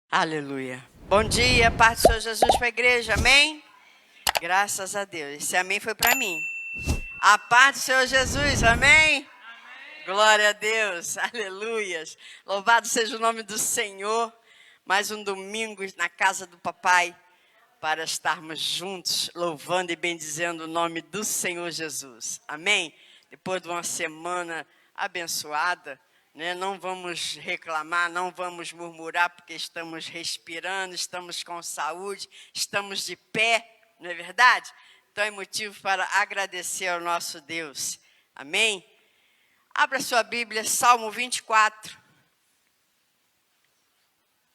Aleluia. Bom dia, paz do Senhor Jesus para a igreja, amém? Graças a Deus. Esse amém foi para mim. A paz do Senhor Jesus, amém? Glória a Deus, aleluias. Louvado seja o nome do Senhor. Mais um domingo na casa do papai para estarmos juntos, louvando e bendizendo o nome do Senhor Jesus, amém? Depois de uma semana abençoada, né? Não vamos reclamar, não vamos murmurar, porque estamos respirando, estamos com saúde, estamos de pé, não é verdade? Então é motivo para agradecer ao nosso Deus, amém? Abra sua Bíblia, Salmo 24.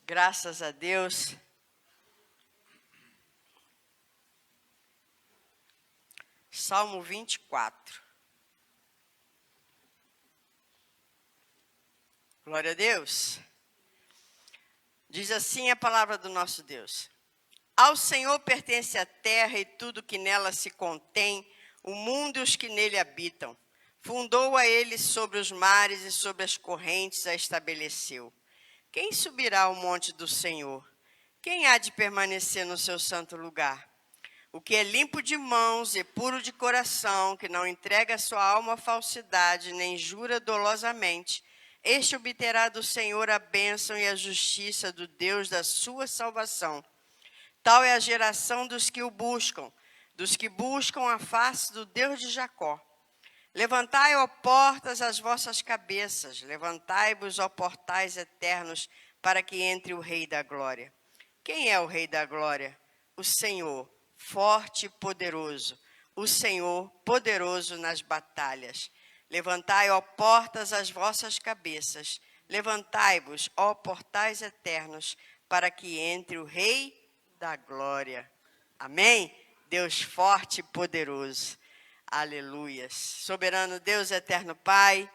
Graças a Deus. Salmo 24. Glória a Deus. Diz assim a palavra do nosso Deus. Ao Senhor pertence a terra e tudo que nela se contém, o mundo e os que nele habitam. Fundou a ele sobre os mares e sobre as correntes a estabeleceu. Quem subirá ao monte do Senhor? Quem há de permanecer no seu santo lugar? O que é limpo de mãos e puro de coração, que não entrega sua alma à falsidade, nem jura dolosamente, este obterá do Senhor a bênção e a justiça do Deus da sua salvação. Tal é a geração dos que o buscam, dos que buscam a face do Deus de Jacó. Levantai, ó portas, as vossas cabeças, levantai-vos, ó portais eternos, para que entre o Rei da Glória. Quem é o Rei da Glória? O Senhor, forte e poderoso, o Senhor, poderoso nas batalhas. Levantai, ó portas, as vossas cabeças, levantai-vos, ó portais eternos, para que entre o Rei da Glória. Amém? Deus forte e poderoso. Aleluias. Soberano Deus, eterno Pai,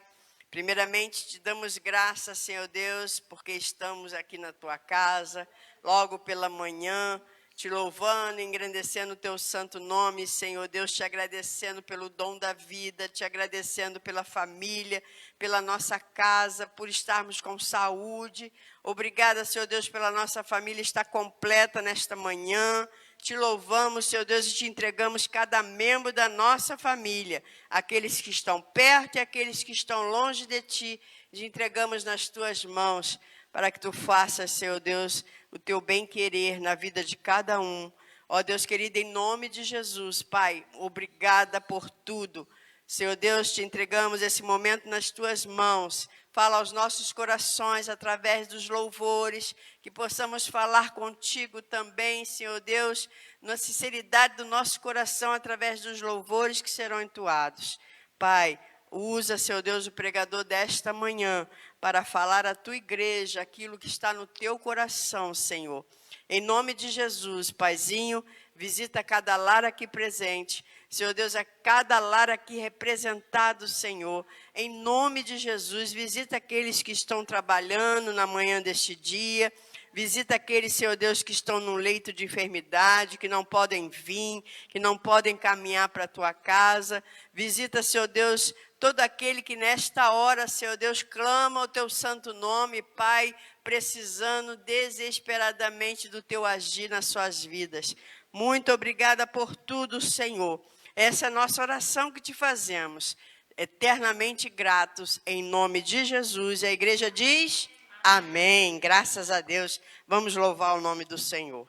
primeiramente te damos graças, Senhor Deus, porque estamos aqui na tua casa, logo pela manhã, te louvando, engrandecendo o teu santo nome, Senhor Deus, te agradecendo pelo dom da vida, te agradecendo pela família, pela nossa casa, por estarmos com saúde. Obrigada, Senhor Deus, pela nossa família estar completa nesta manhã. Te louvamos, Senhor Deus, e te entregamos cada membro da nossa família, aqueles que estão perto e aqueles que estão longe de ti, te entregamos nas tuas mãos, para que tu faças, Senhor Deus, o teu bem-querer na vida de cada um. Ó Deus querido, em nome de Jesus, Pai, obrigada por tudo. Senhor Deus, te entregamos esse momento nas tuas mãos. Fala aos nossos corações através dos louvores, que possamos falar contigo também, Senhor Deus, na sinceridade do nosso coração através dos louvores que serão entoados. Pai, usa, Senhor Deus, o pregador desta manhã para falar à tua igreja aquilo que está no teu coração, Senhor. Em nome de Jesus, Paizinho, visita cada lar aqui presente. Senhor Deus, a cada lar aqui representado, Senhor, em nome de Jesus, visita aqueles que estão trabalhando na manhã deste dia, visita aqueles, Senhor Deus, que estão no leito de enfermidade, que não podem vir, que não podem caminhar para a tua casa, visita, Senhor Deus, todo aquele que nesta hora, Senhor Deus, clama o teu santo nome, Pai, precisando desesperadamente do teu agir nas suas vidas. Muito obrigada por tudo, Senhor. Essa é a nossa oração que te fazemos, eternamente gratos, em nome de Jesus. A igreja diz amém. Graças a Deus. Vamos louvar o nome do Senhor.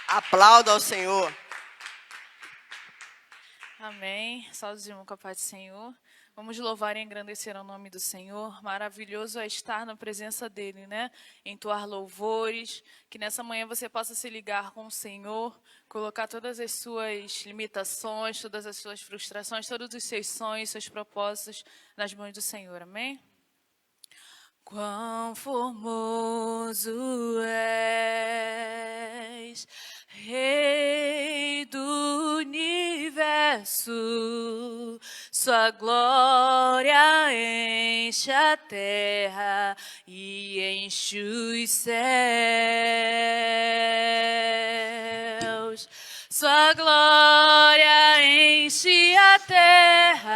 Aplauda ao Senhor. Amém. Saudosismo com a paz do Senhor. Vamos louvar e engrandecer o nome do Senhor. Maravilhoso é estar na presença dEle, né? Entoar louvores. Que nessa manhã você possa se ligar com o Senhor, colocar todas as suas limitações, todas as suas frustrações, todos os seus sonhos, seus propósitos nas mãos do Senhor. Amém? Quão formoso és, Rei do universo, sua glória enche a terra e enche os céus. Sua glória enche a terra,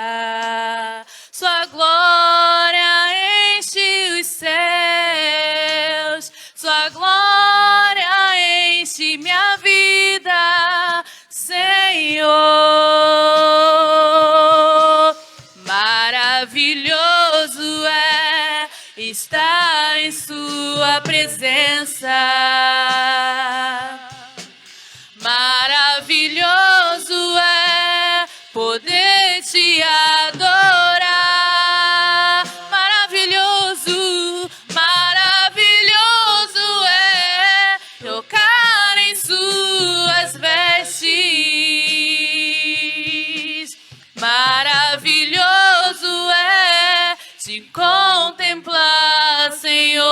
sua glória enche os céus. Maravilhoso é estar em sua presença. Maravilhoso é poder te adorar. Maravilhoso, maravilhoso é tocar em suas vestes. Maravilhoso é te contemplar, Senhor.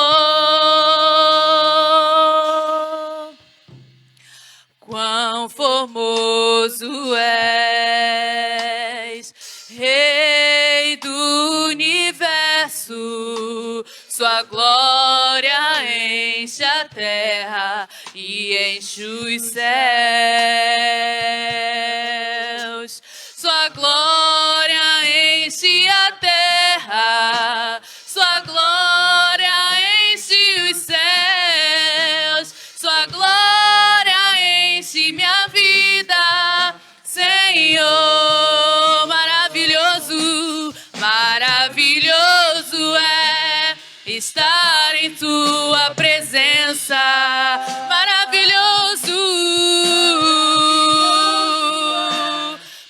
Quão formoso és, Rei do universo. Sua glória enche a terra e enche os céus. Sua glória enche a terra, sua glória enche os céus, sua glória enche minha vida, Senhor. Maravilhoso, maravilhoso é estar em tua presença. Maravilhoso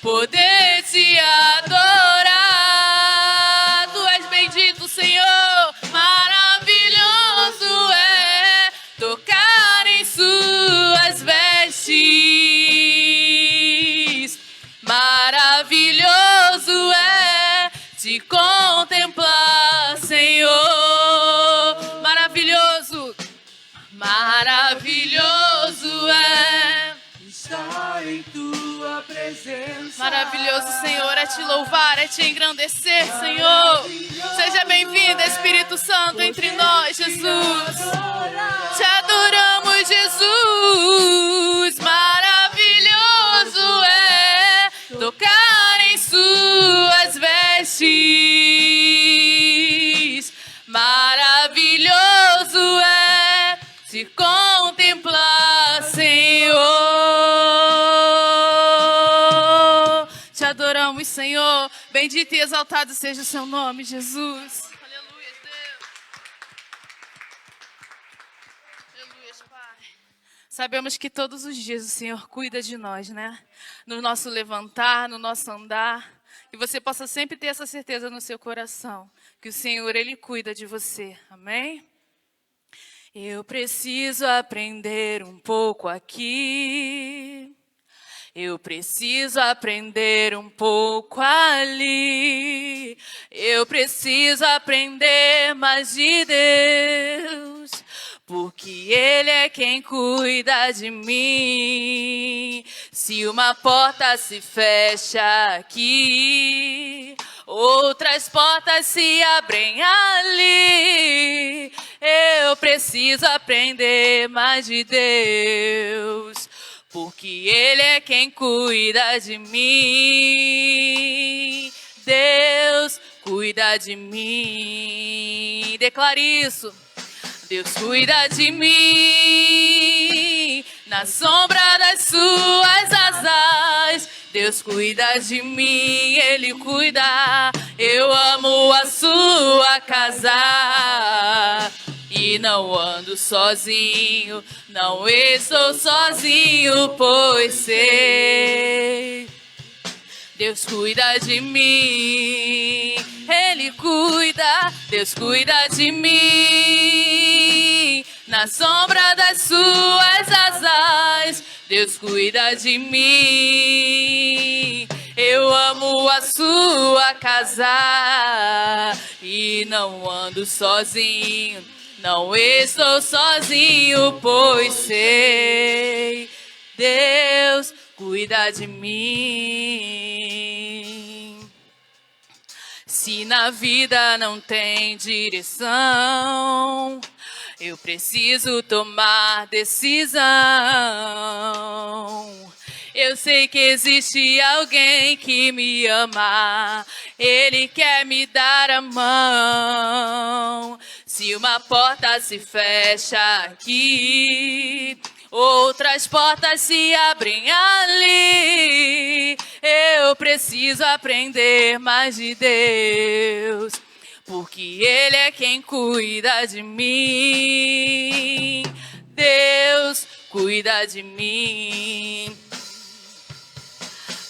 poder te adorar. Tu és bendito, Senhor. Maravilhoso é tocar em suas vestes. Maravilhoso é te contemplar, Senhor. Maravilhoso, maravilhoso é Estar em tua presença. maravilhoso, Senhor, é te louvar, é te engrandecer, Senhor. Seja bem-vindo, Espírito Santo, entre nós, Jesus. Te adoramos, Jesus. Maravilhoso é tocar em suas vestes. Maravilhoso é te contemplar, Senhor. Te adoramos, Senhor. Bendito e exaltado seja o seu nome, Jesus. Aleluia, Deus. Aleluia, Pai. Sabemos que todos os dias o Senhor cuida de nós, né? No nosso levantar, no nosso andar. Que você possa sempre ter essa certeza no seu coração. Que o Senhor, Ele cuida de você. Amém? Eu preciso aprender um pouco aqui. Eu preciso aprender um pouco ali. Eu preciso aprender mais de Deus. Porque Ele é quem cuida de mim. Se uma porta se fecha aqui, outras portas se abrem ali. Eu preciso aprender mais de Deus. Porque Ele é quem cuida de mim. Deus cuida de mim. Declare isso. Deus cuida de mim, na sombra das suas asas. Deus cuida de mim, Ele cuida. Eu amo a sua casa e não ando sozinho, não estou sozinho, pois sei. Deus cuida de mim, Ele cuida, Deus cuida de mim, na sombra das suas asas, Deus cuida de mim. Eu amo a sua casa e não ando sozinho, não estou sozinho, pois sei, Deus cuida de mim. Se na vida não tem direção, eu preciso tomar decisão. Eu sei que existe alguém que me ama, Ele quer me dar a mão. Se uma porta se fecha aqui, outras portas se abrem ali. Eu preciso aprender mais de Deus, porque Ele é quem cuida de mim. Deus cuida de mim.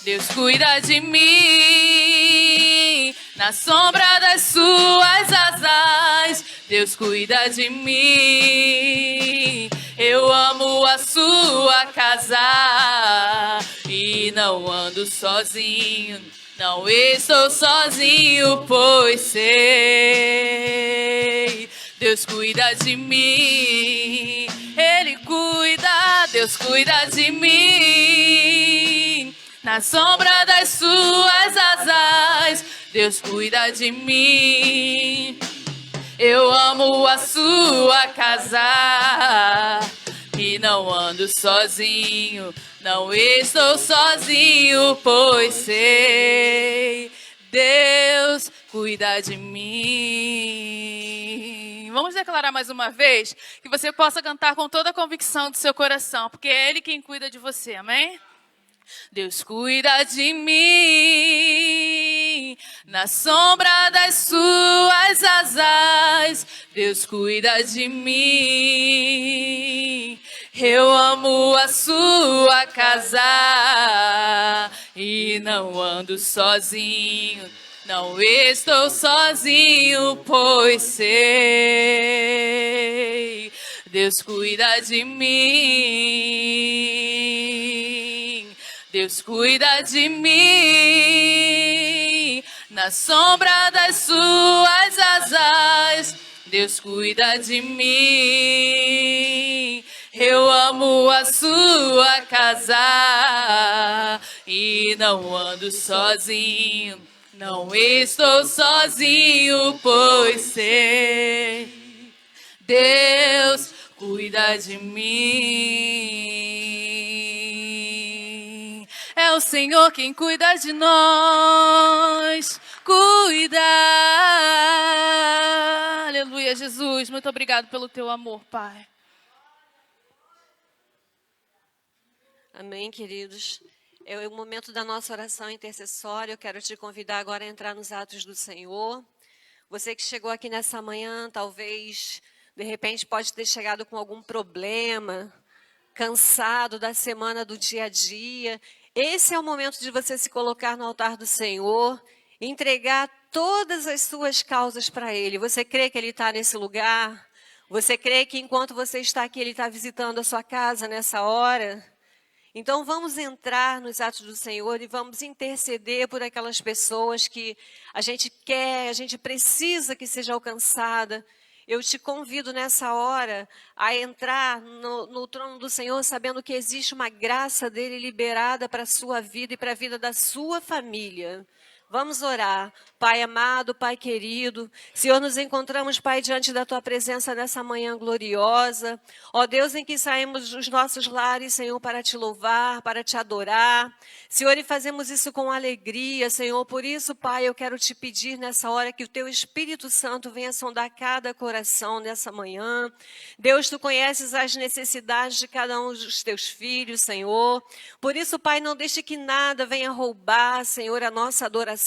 Deus cuida de mim. Na sombra das suas asas, Deus cuida de mim. Eu amo a sua casa e não ando sozinho. Não estou sozinho, pois sei. Deus cuida de mim. Ele cuida, Deus cuida de mim. Na sombra das suas asas, Deus cuida de mim. Eu amo a sua casa e não ando sozinho. Não estou sozinho, pois sei. Deus cuida de mim. Vamos declarar mais uma vez que você possa cantar com toda a convicção do seu coração, porque é Ele quem cuida de você, amém? Deus cuida de mim, na sombra das suas asas, Deus cuida de mim. Eu amo a sua casa e não ando sozinho, não estou sozinho, pois sei. Deus cuida de mim. Deus cuida de mim, na sombra das suas asas, Deus cuida de mim. Eu amo a sua casa e não ando sozinho, não estou sozinho, pois sei. Deus cuida de mim. É o Senhor quem cuida de nós. Cuida. Aleluia, Jesus. Muito obrigado pelo teu amor, Pai. Amém, queridos. É o momento da nossa oração intercessória. Eu quero te convidar agora a entrar nos atos do Senhor. Você que chegou aqui nessa manhã, talvez, de repente, pode ter chegado com algum problema, cansado da semana, do dia a dia. Esse é o momento de você se colocar no altar do Senhor, entregar todas as suas causas para Ele. Você crê que Ele está nesse lugar? Você crê que enquanto você está aqui, Ele está visitando a sua casa nessa hora? Então vamos entrar nos atos do Senhor e vamos interceder por aquelas pessoas que a gente quer, a gente precisa que seja alcançada. Eu te convido nessa hora a entrar no trono do Senhor, sabendo que existe uma graça dele liberada para a sua vida e para a vida da sua família. Vamos orar. Pai amado, Pai querido, Senhor, nos encontramos, Pai, diante da Tua presença nessa manhã gloriosa. Ó Deus, em que saímos dos nossos lares, Senhor, para Te louvar, para Te adorar. Senhor, e fazemos isso com alegria, Senhor. Por isso, Pai, eu quero Te pedir nessa hora que o Teu Espírito Santo venha sondar cada coração nessa manhã. Deus, Tu conheces as necessidades de cada um dos Teus filhos, Senhor. Por isso, Pai, não deixe que nada venha roubar, Senhor, a nossa adoração.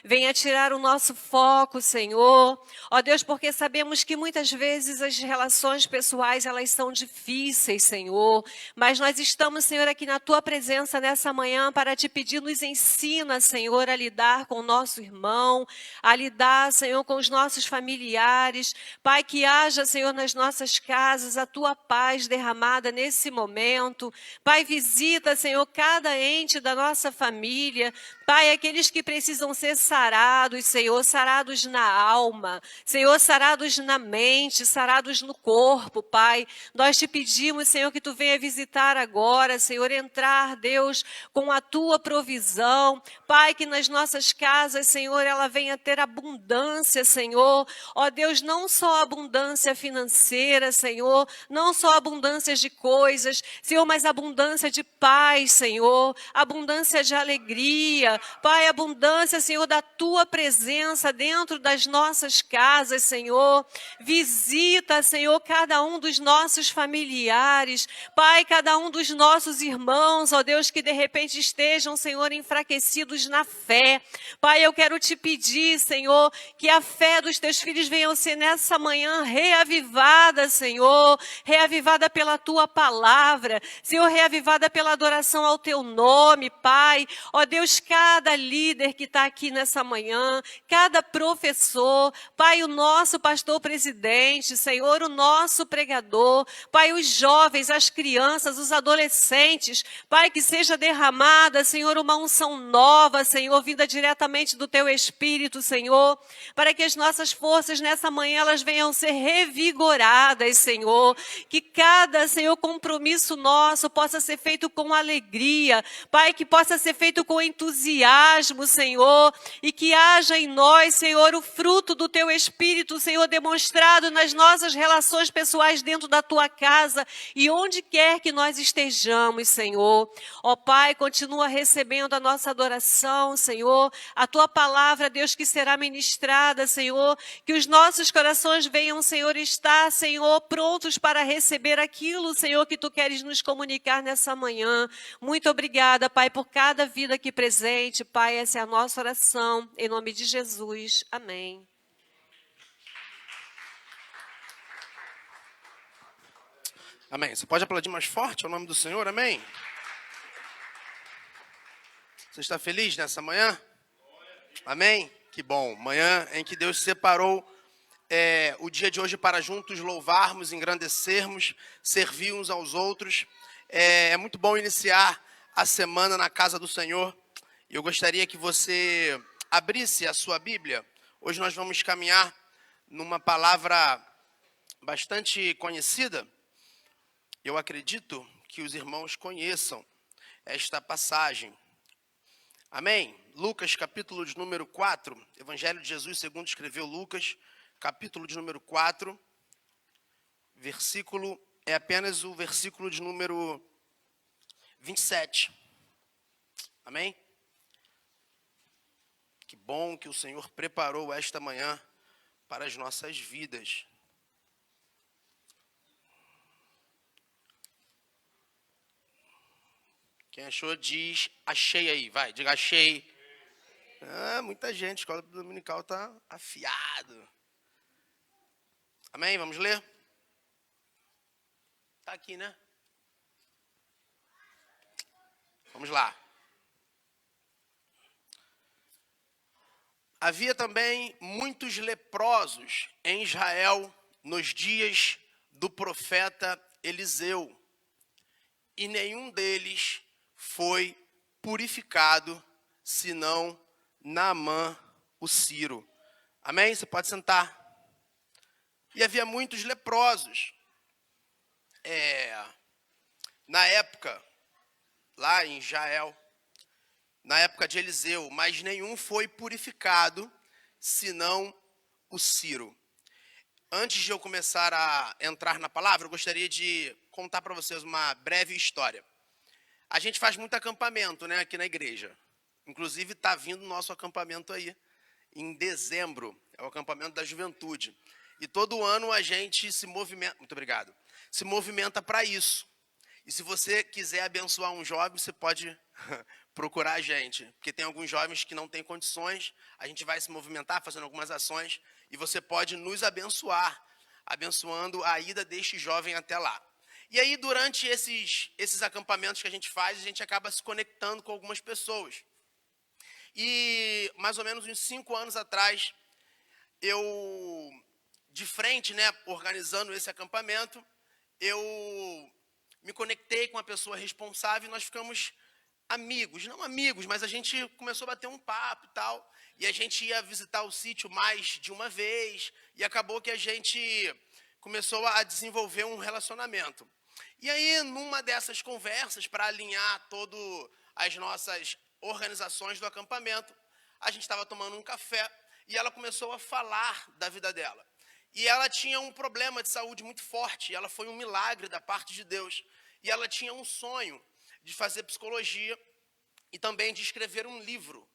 Venha tirar o nosso foco, Senhor. Ó Deus, porque sabemos que muitas vezes as relações pessoais, elas são difíceis, Senhor. Mas nós estamos, Senhor, aqui na Tua presença nessa manhã para Te pedir, nos ensina, Senhor, a lidar com o nosso irmão, a lidar, Senhor, com os nossos familiares. Pai, que haja, Senhor, nas nossas casas a Tua paz derramada nesse momento. Pai, visita, Senhor, cada ente da nossa família. Pai, aqueles que precisam ser sarados, Senhor, sarados na alma, Senhor, sarados na mente, sarados no corpo, Pai. Nós Te pedimos, Senhor, que Tu venha visitar agora, Senhor, entrar, Deus, com a Tua provisão. Pai, que nas nossas casas, Senhor, ela venha ter abundância, Senhor. Ó Deus, não só abundância financeira, Senhor, não só abundância de coisas, Senhor, mas abundância de paz, Senhor, abundância de alegria, Pai, abundância, Senhor, da Tua presença dentro das nossas casas, Senhor. Visita, Senhor, cada um dos nossos familiares, Pai, cada um dos nossos irmãos, ó Deus, que de repente estejam, Senhor, enfraquecidos na fé. Pai, eu quero te pedir, Senhor, que a fé dos teus filhos venha ser nessa manhã reavivada, Senhor, reavivada pela tua palavra, Senhor, reavivada pela adoração ao teu nome, Pai. Ó Deus, cada líder que está aqui nessa manhã, cada professor, Pai, o nosso pastor presidente, Senhor, o nosso pregador, Pai, os jovens, as crianças, os adolescentes, Pai, que seja derramada, Senhor, uma unção nova, Senhor, vinda diretamente do teu Espírito, Senhor, para que as nossas forças nessa manhã elas venham ser revigoradas, Senhor, que cada, Senhor, compromisso nosso possa ser feito com alegria, Pai, que possa ser feito com entusiasmo, Senhor, e que haja em nós, Senhor, o fruto do teu Espírito, Senhor, demonstrado nas nossas relações pessoais dentro da tua casa e onde quer que nós estejamos, Senhor. Ó Pai, continua recebendo a nossa adoração, Senhor, a tua palavra, Deus, que será ministrada, Senhor, que os nossos corações venham, Senhor, estar, Senhor, prontos para receber aquilo, Senhor, que tu queres nos comunicar nessa manhã. Muito obrigada, Pai, por cada vida aqui presente, Pai, essa é a nossa oração, em nome de Jesus, amém. Amém. Você pode aplaudir mais forte ao nome do Senhor, amém? Você está feliz nessa manhã? Amém? Que bom. Manhã em que Deus separou o dia de hoje para juntos louvarmos, engrandecermos, servir uns aos outros. É muito bom iniciar a semana na casa do Senhor. Eu gostaria que você abrisse a sua Bíblia. Hoje nós vamos caminhar numa palavra bastante conhecida. Eu acredito que os irmãos conheçam esta passagem. Amém? Lucas, capítulo de número 4. Evangelho de Jesus segundo escreveu Lucas, capítulo de número 4. Versículo, é apenas o versículo de número 27. Amém? Que bom que o Senhor preparou esta manhã para as nossas vidas. Quem achou, diz, achei aí. Vai, diga, achei. Ah, muita gente, a escola dominical está afiado. Amém? Vamos ler? Está aqui, né? Vamos lá. Havia também muitos leprosos em Israel nos dias do profeta Eliseu, e nenhum deles foi purificado, senão Naamã, o Ciro. Amém? Você pode sentar. E havia muitos leprosos. Na época, lá em Israel, na época de Eliseu, mas nenhum foi purificado, senão o Ciro. Antes de eu começar a entrar na palavra, eu gostaria de contar para vocês uma breve história. A gente faz muito acampamento, né, aqui na igreja. Inclusive, está vindo o nosso acampamento aí, em dezembro. É o acampamento da juventude. E todo ano a gente se movimenta... Muito obrigado. Se movimenta para isso. E se você quiser abençoar um jovem, você pode procurar a gente. Porque tem alguns jovens que não têm condições. A gente vai se movimentar, fazendo algumas ações. E você pode nos abençoar, abençoando a ida deste jovem até lá. E aí, durante esses acampamentos que a gente faz, a gente acaba se conectando com algumas pessoas. E, mais ou menos uns 5 anos atrás, eu, de frente, né, organizando esse acampamento, eu me conectei com uma pessoa responsável e nós ficamos amigos. Não amigos, mas a gente começou a bater um papo e tal. E a gente ia visitar o sítio mais de uma vez. E acabou que a gente começou a desenvolver um relacionamento. E aí, numa dessas conversas, para alinhar todas as nossas organizações do acampamento, a gente estava tomando um café e ela começou a falar da vida dela. E ela tinha um problema de saúde muito forte, ela foi um milagre da parte de Deus. E ela tinha um sonho de fazer psicologia e também de escrever um livro.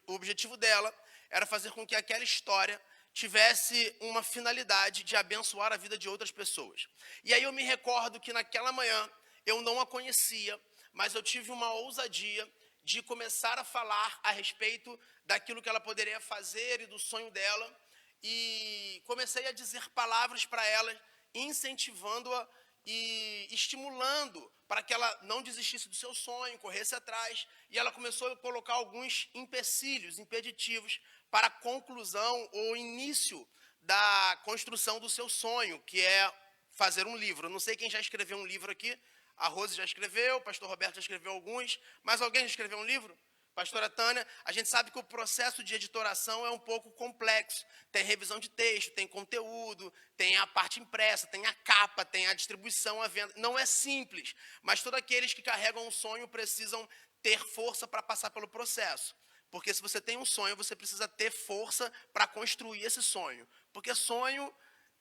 O objetivo dela era fazer com que aquela história tivesse uma finalidade de abençoar a vida de outras pessoas. E aí eu me recordo que naquela manhã eu não a conhecia, mas eu tive uma ousadia de começar a falar a respeito daquilo que ela poderia fazer e do sonho dela, e comecei a dizer palavras para ela, incentivando-a e estimulando para que ela não desistisse do seu sonho, corresse atrás, e ela começou a colocar alguns empecilhos, impeditivos, para a conclusão ou início da construção do seu sonho, que é fazer um livro. Eu não sei quem já escreveu um livro aqui, a Rose já escreveu, o pastor Roberto já escreveu alguns, mas alguém já escreveu um livro? Pastora Tânia, a gente sabe que o processo de editoração é um pouco complexo. Tem revisão de texto, tem conteúdo, tem a parte impressa, tem a capa, tem a distribuição, a venda. Não é simples, mas todos aqueles que carregam um sonho precisam ter força para passar pelo processo. Porque se você tem um sonho, você precisa ter força para construir esse sonho. Porque sonho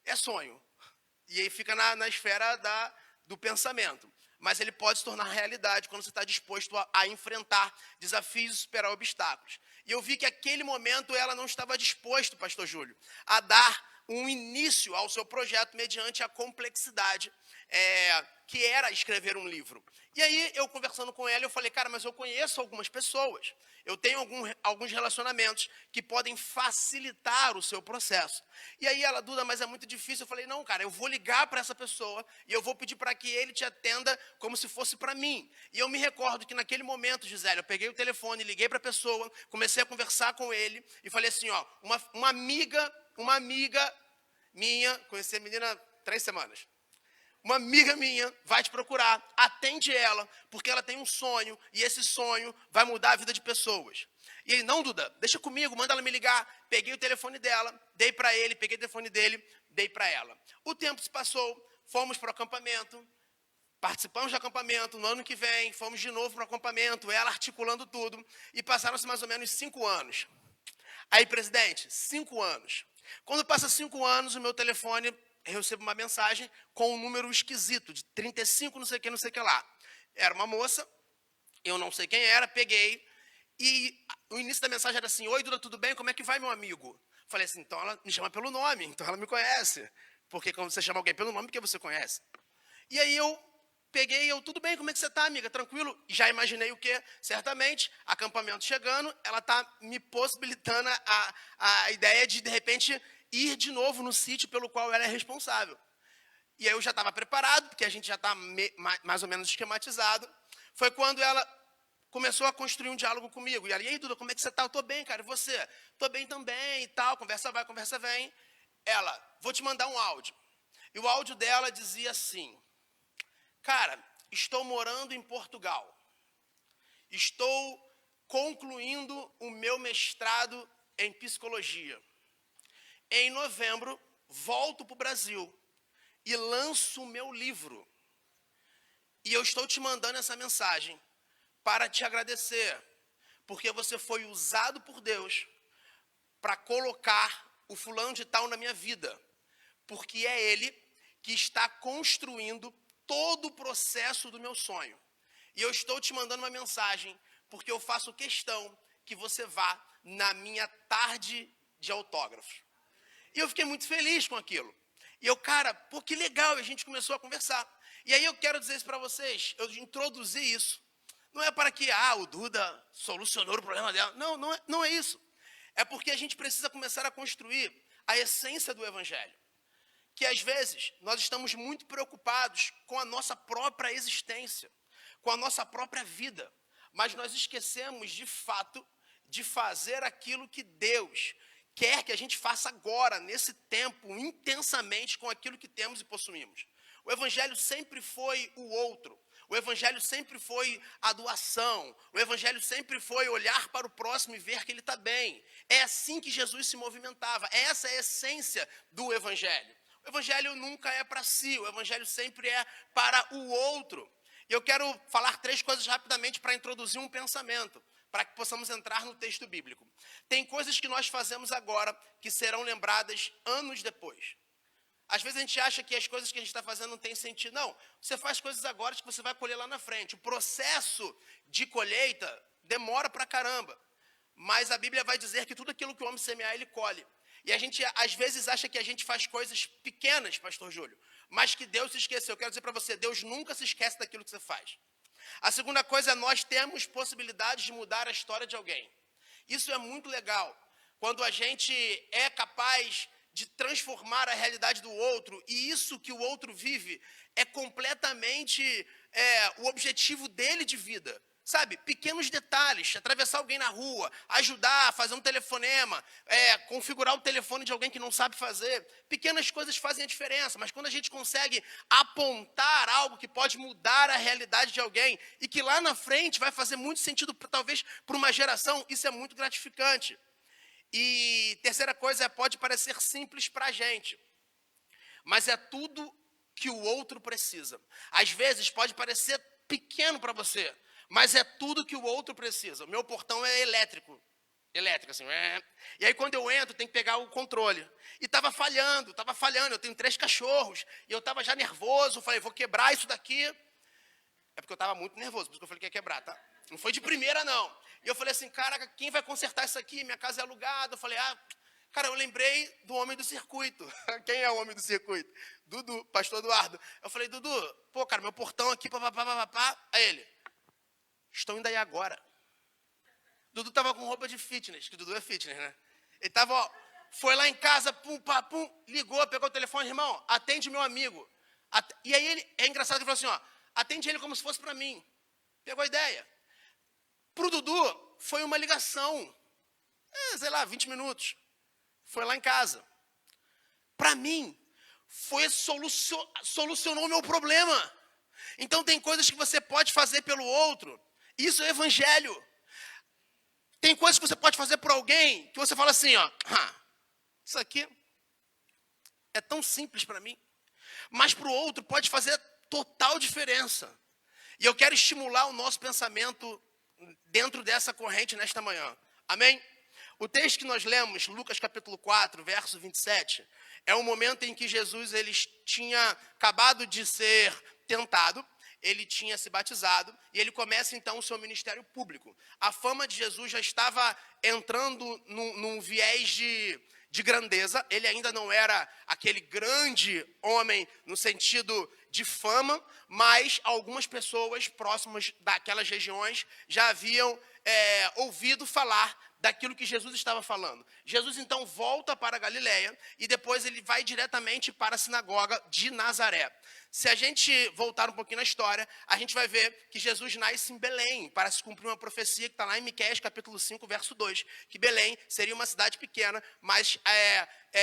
é sonho. E aí fica na esfera do pensamento. Mas ele pode se tornar realidade quando você está disposto a enfrentar desafios e superar obstáculos. E eu vi que naquele momento ela não estava disposta, pastor Júlio, a dar um início ao seu projeto mediante a complexidade que era escrever um livro. E aí, eu conversando com ela, eu falei, cara, mas eu conheço algumas pessoas, eu tenho alguns relacionamentos que podem facilitar o seu processo. E aí ela, Duda, mas é muito difícil. Eu falei, não, cara, eu vou ligar para essa pessoa e eu vou pedir para que ele te atenda como se fosse para mim. E eu me recordo que naquele momento, Gisele, eu peguei o telefone, liguei para a pessoa, comecei a conversar com ele e falei assim, ó, uma amiga minha, conheci a menina há 3 semanas. Uma amiga minha vai te procurar, atende ela, porque ela tem um sonho, e esse sonho vai mudar a vida de pessoas. E ele, não, Duda, deixa comigo, manda ela me ligar. Peguei o telefone dela, dei para ele, peguei o telefone dele, dei para ela. O tempo se passou, fomos para o acampamento, participamos do acampamento, no ano que vem, fomos de novo para o acampamento, ela articulando tudo, e passaram-se mais ou menos 5 anos. Aí, presidente, 5 anos. Quando passa 5 anos, o meu telefone, eu recebo uma mensagem com um número esquisito, de 35 não sei o que lá. Era uma moça, eu não sei quem era, peguei, e o início da mensagem era assim, oi, Duda, tudo bem? Como é que vai, meu amigo? Falei assim, então ela me chama pelo nome, então ela me conhece. Porque quando você chama alguém pelo nome, porque você conhece. E aí eu peguei, tudo bem, como é que você está, amiga? Tranquilo? Já imaginei o quê? Certamente, acampamento chegando, ela está me possibilitando a ideia de repente, ir de novo no sítio pelo qual ela é responsável. E aí eu já estava preparado, porque a gente já está mais ou menos esquematizado. Foi quando ela começou a construir um diálogo comigo. E ela, e aí, Duda, como é que você está? Eu estou bem, cara, e você? Estou bem também e tal, conversa vai, conversa vem. Ela, vou te mandar um áudio. E o áudio dela dizia assim, cara, estou morando em Portugal. Estou concluindo o meu mestrado em psicologia. Em novembro, volto para o Brasil e lanço o meu livro. E eu estou te mandando essa mensagem para te agradecer, porque você foi usado por Deus para colocar o fulano de tal na minha vida, porque é Ele que está construindo todo o processo do meu sonho. E eu estou te mandando uma mensagem, porque eu faço questão que você vá na minha tarde de autógrafos. E eu fiquei muito feliz com aquilo. E eu, cara, pô, que legal, e a gente começou a conversar. E aí eu quero dizer isso para vocês, eu introduzi isso. Não é para que, o Duda solucionou o problema dela. Não é isso. É porque a gente precisa começar a construir a essência do Evangelho. Que às vezes nós estamos muito preocupados com a nossa própria existência, com a nossa própria vida. Mas nós esquecemos, de fato, de fazer aquilo que Deus quer que a gente faça agora, nesse tempo, intensamente com aquilo que temos e possuímos. O Evangelho sempre foi o outro. O Evangelho sempre foi a doação. O Evangelho sempre foi olhar para o próximo e ver que ele está bem. É assim que Jesus se movimentava. Essa é a essência do Evangelho. O Evangelho nunca é para si. O Evangelho sempre é para o outro. E eu quero falar 3 coisas rapidamente para introduzir um pensamento, para que possamos entrar no texto bíblico. Tem coisas que nós fazemos agora que serão lembradas anos depois. Às vezes a gente acha que as coisas que a gente está fazendo não tem sentido. Não, você faz coisas agora que você vai colher lá na frente. O processo de colheita demora pra caramba. Mas a Bíblia vai dizer que tudo aquilo que o homem semear, ele colhe. E a gente, às vezes, acha que a gente faz coisas pequenas, pastor Júlio, mas que Deus se esqueceu. Eu quero dizer para você, Deus nunca se esquece daquilo que você faz. A segunda coisa é nós temos possibilidades de mudar a história de alguém. Isso é muito legal. Quando a gente é capaz de transformar a realidade do outro, e isso que o outro vive é completamente o objetivo dele de vida. Sabe, pequenos detalhes, atravessar alguém na rua, ajudar, fazer um telefonema, configurar o telefone de alguém que não sabe fazer. Pequenas coisas fazem a diferença, mas quando a gente consegue apontar algo que pode mudar a realidade de alguém e que lá na frente vai fazer muito sentido, talvez, para uma geração, isso é muito gratificante. E terceira coisa, pode parecer simples para a gente, mas é tudo que o outro precisa. Às vezes pode parecer pequeno para você, mas é tudo que o outro precisa. O meu portão é elétrico, assim. E aí quando eu entro, tem que pegar o controle. E estava falhando. Eu tenho 3 cachorros. E eu estava já nervoso. Falei, vou quebrar isso daqui. É porque eu estava muito nervoso, por isso que eu falei que ia quebrar, tá? Não foi de primeira, não. E eu falei assim, cara, quem vai consertar isso aqui? Minha casa é alugada. Eu falei, cara, eu lembrei do homem do circuito. Quem é o homem do circuito? Dudu, pastor Eduardo. Eu falei, Dudu, pô, cara, meu portão aqui, papapá. Aí ele, estão indo aí agora. Dudu estava com roupa de fitness, que Dudu é fitness, né? Ele estava, foi lá em casa, pum, ligou, pegou o telefone, irmão, atende meu amigo. E aí ele, é engraçado que ele falou assim, atende ele como se fosse para mim. Pegou a ideia. Para o Dudu, foi uma ligação. 20 minutos. Foi lá em casa. Para mim, solucionou o meu problema. Então tem coisas que você pode fazer pelo outro. Isso é evangelho. Tem coisas que você pode fazer por alguém que você fala assim, isso aqui é tão simples para mim, mas para o outro pode fazer total diferença. E eu quero estimular o nosso pensamento dentro dessa corrente nesta manhã. Amém? O texto que nós lemos, Lucas capítulo 4, verso 27, é um momento em que Jesus ele tinha acabado de ser tentado, ele tinha se batizado, e ele começa então o seu ministério público. A fama de Jesus já estava entrando num viés de grandeza, ele ainda não era aquele grande homem no sentido de fama, mas algumas pessoas próximas daquelas regiões já haviam ouvido falar daquilo que Jesus estava falando. Jesus então volta para a Galileia e depois ele vai diretamente para a sinagoga de Nazaré. Se a gente voltar um pouquinho na história, a gente vai ver que Jesus nasce em Belém, para se cumprir uma profecia que está lá em Miqueias capítulo 5, verso 2, que Belém seria uma cidade pequena, mas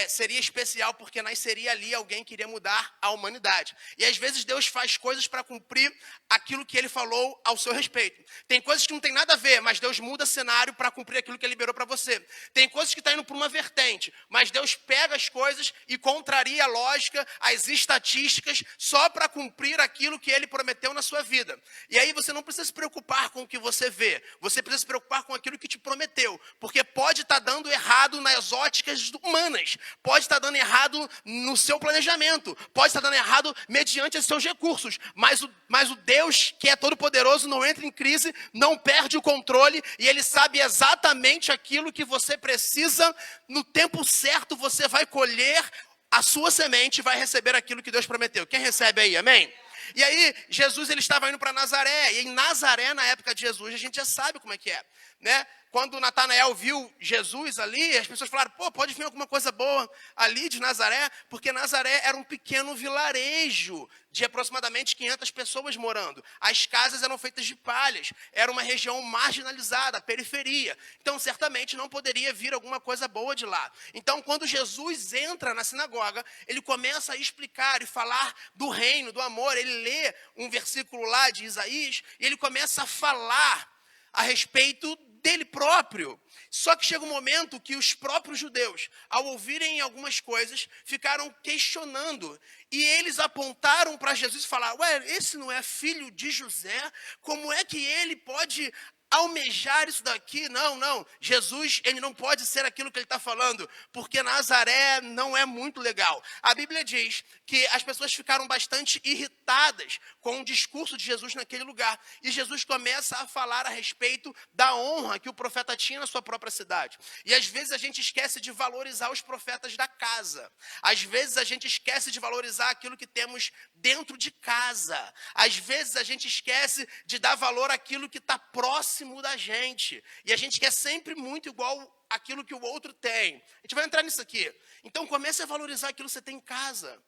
seria especial porque nasceria ali alguém que iria mudar a humanidade. E às vezes Deus faz coisas para cumprir aquilo que ele falou ao seu respeito. Tem coisas que não tem nada a ver, mas Deus muda cenário para cumprir aquilo que ele liberou para você. Tem coisas que estão indo por uma vertente, mas Deus pega as coisas e contraria a lógica, as estatísticas, só para cumprir aquilo que ele prometeu na sua vida. E aí você não precisa se preocupar com o que você vê, você precisa se preocupar com aquilo que te prometeu, porque pode estar dando errado nas óticas humanas, pode estar dando errado no seu planejamento, pode estar dando errado mediante os seus recursos, mas o Deus que é todo poderoso não entra em crise, não perde o controle e ele sabe exatamente aquilo que você precisa. No tempo certo você vai colher a sua semente, vai receber aquilo que Deus prometeu. Quem recebe aí, amém? E aí Jesus ele estava indo para Nazaré, e em Nazaré na época de Jesus a gente já sabe como é que é, né? Quando Natanael viu Jesus ali, as pessoas falaram, pode vir alguma coisa boa ali de Nazaré, porque Nazaré era um pequeno vilarejo de aproximadamente 500 pessoas morando. As casas eram feitas de palhas, era uma região marginalizada, periferia. Então, certamente não poderia vir alguma coisa boa de lá. Então, quando Jesus entra na sinagoga, ele começa a explicar e falar do reino, do amor. Ele lê um versículo lá de Isaías e ele começa a falar a respeito dele próprio. Só que chega um momento que os próprios judeus, ao ouvirem algumas coisas, ficaram questionando. E eles apontaram para Jesus e falaram, esse não é filho de José? Como é que ele pode almejar isso daqui. Não. Jesus, ele não pode ser aquilo que ele está falando, porque Nazaré não é muito legal. A Bíblia diz que as pessoas ficaram bastante irritadas com o discurso de Jesus naquele lugar. E Jesus começa a falar a respeito da honra que o profeta tinha na sua própria cidade. E às vezes a gente esquece de valorizar os profetas da casa. Às vezes a gente esquece de valorizar aquilo que temos dentro de casa. Às vezes a gente esquece de dar valor àquilo que está próximo da gente. E a gente quer sempre muito igual àquilo que o outro tem. A gente vai entrar nisso aqui. Então comece a valorizar aquilo que você tem em casa.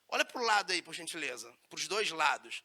Olha para o lado aí, por gentileza. Para os dois lados.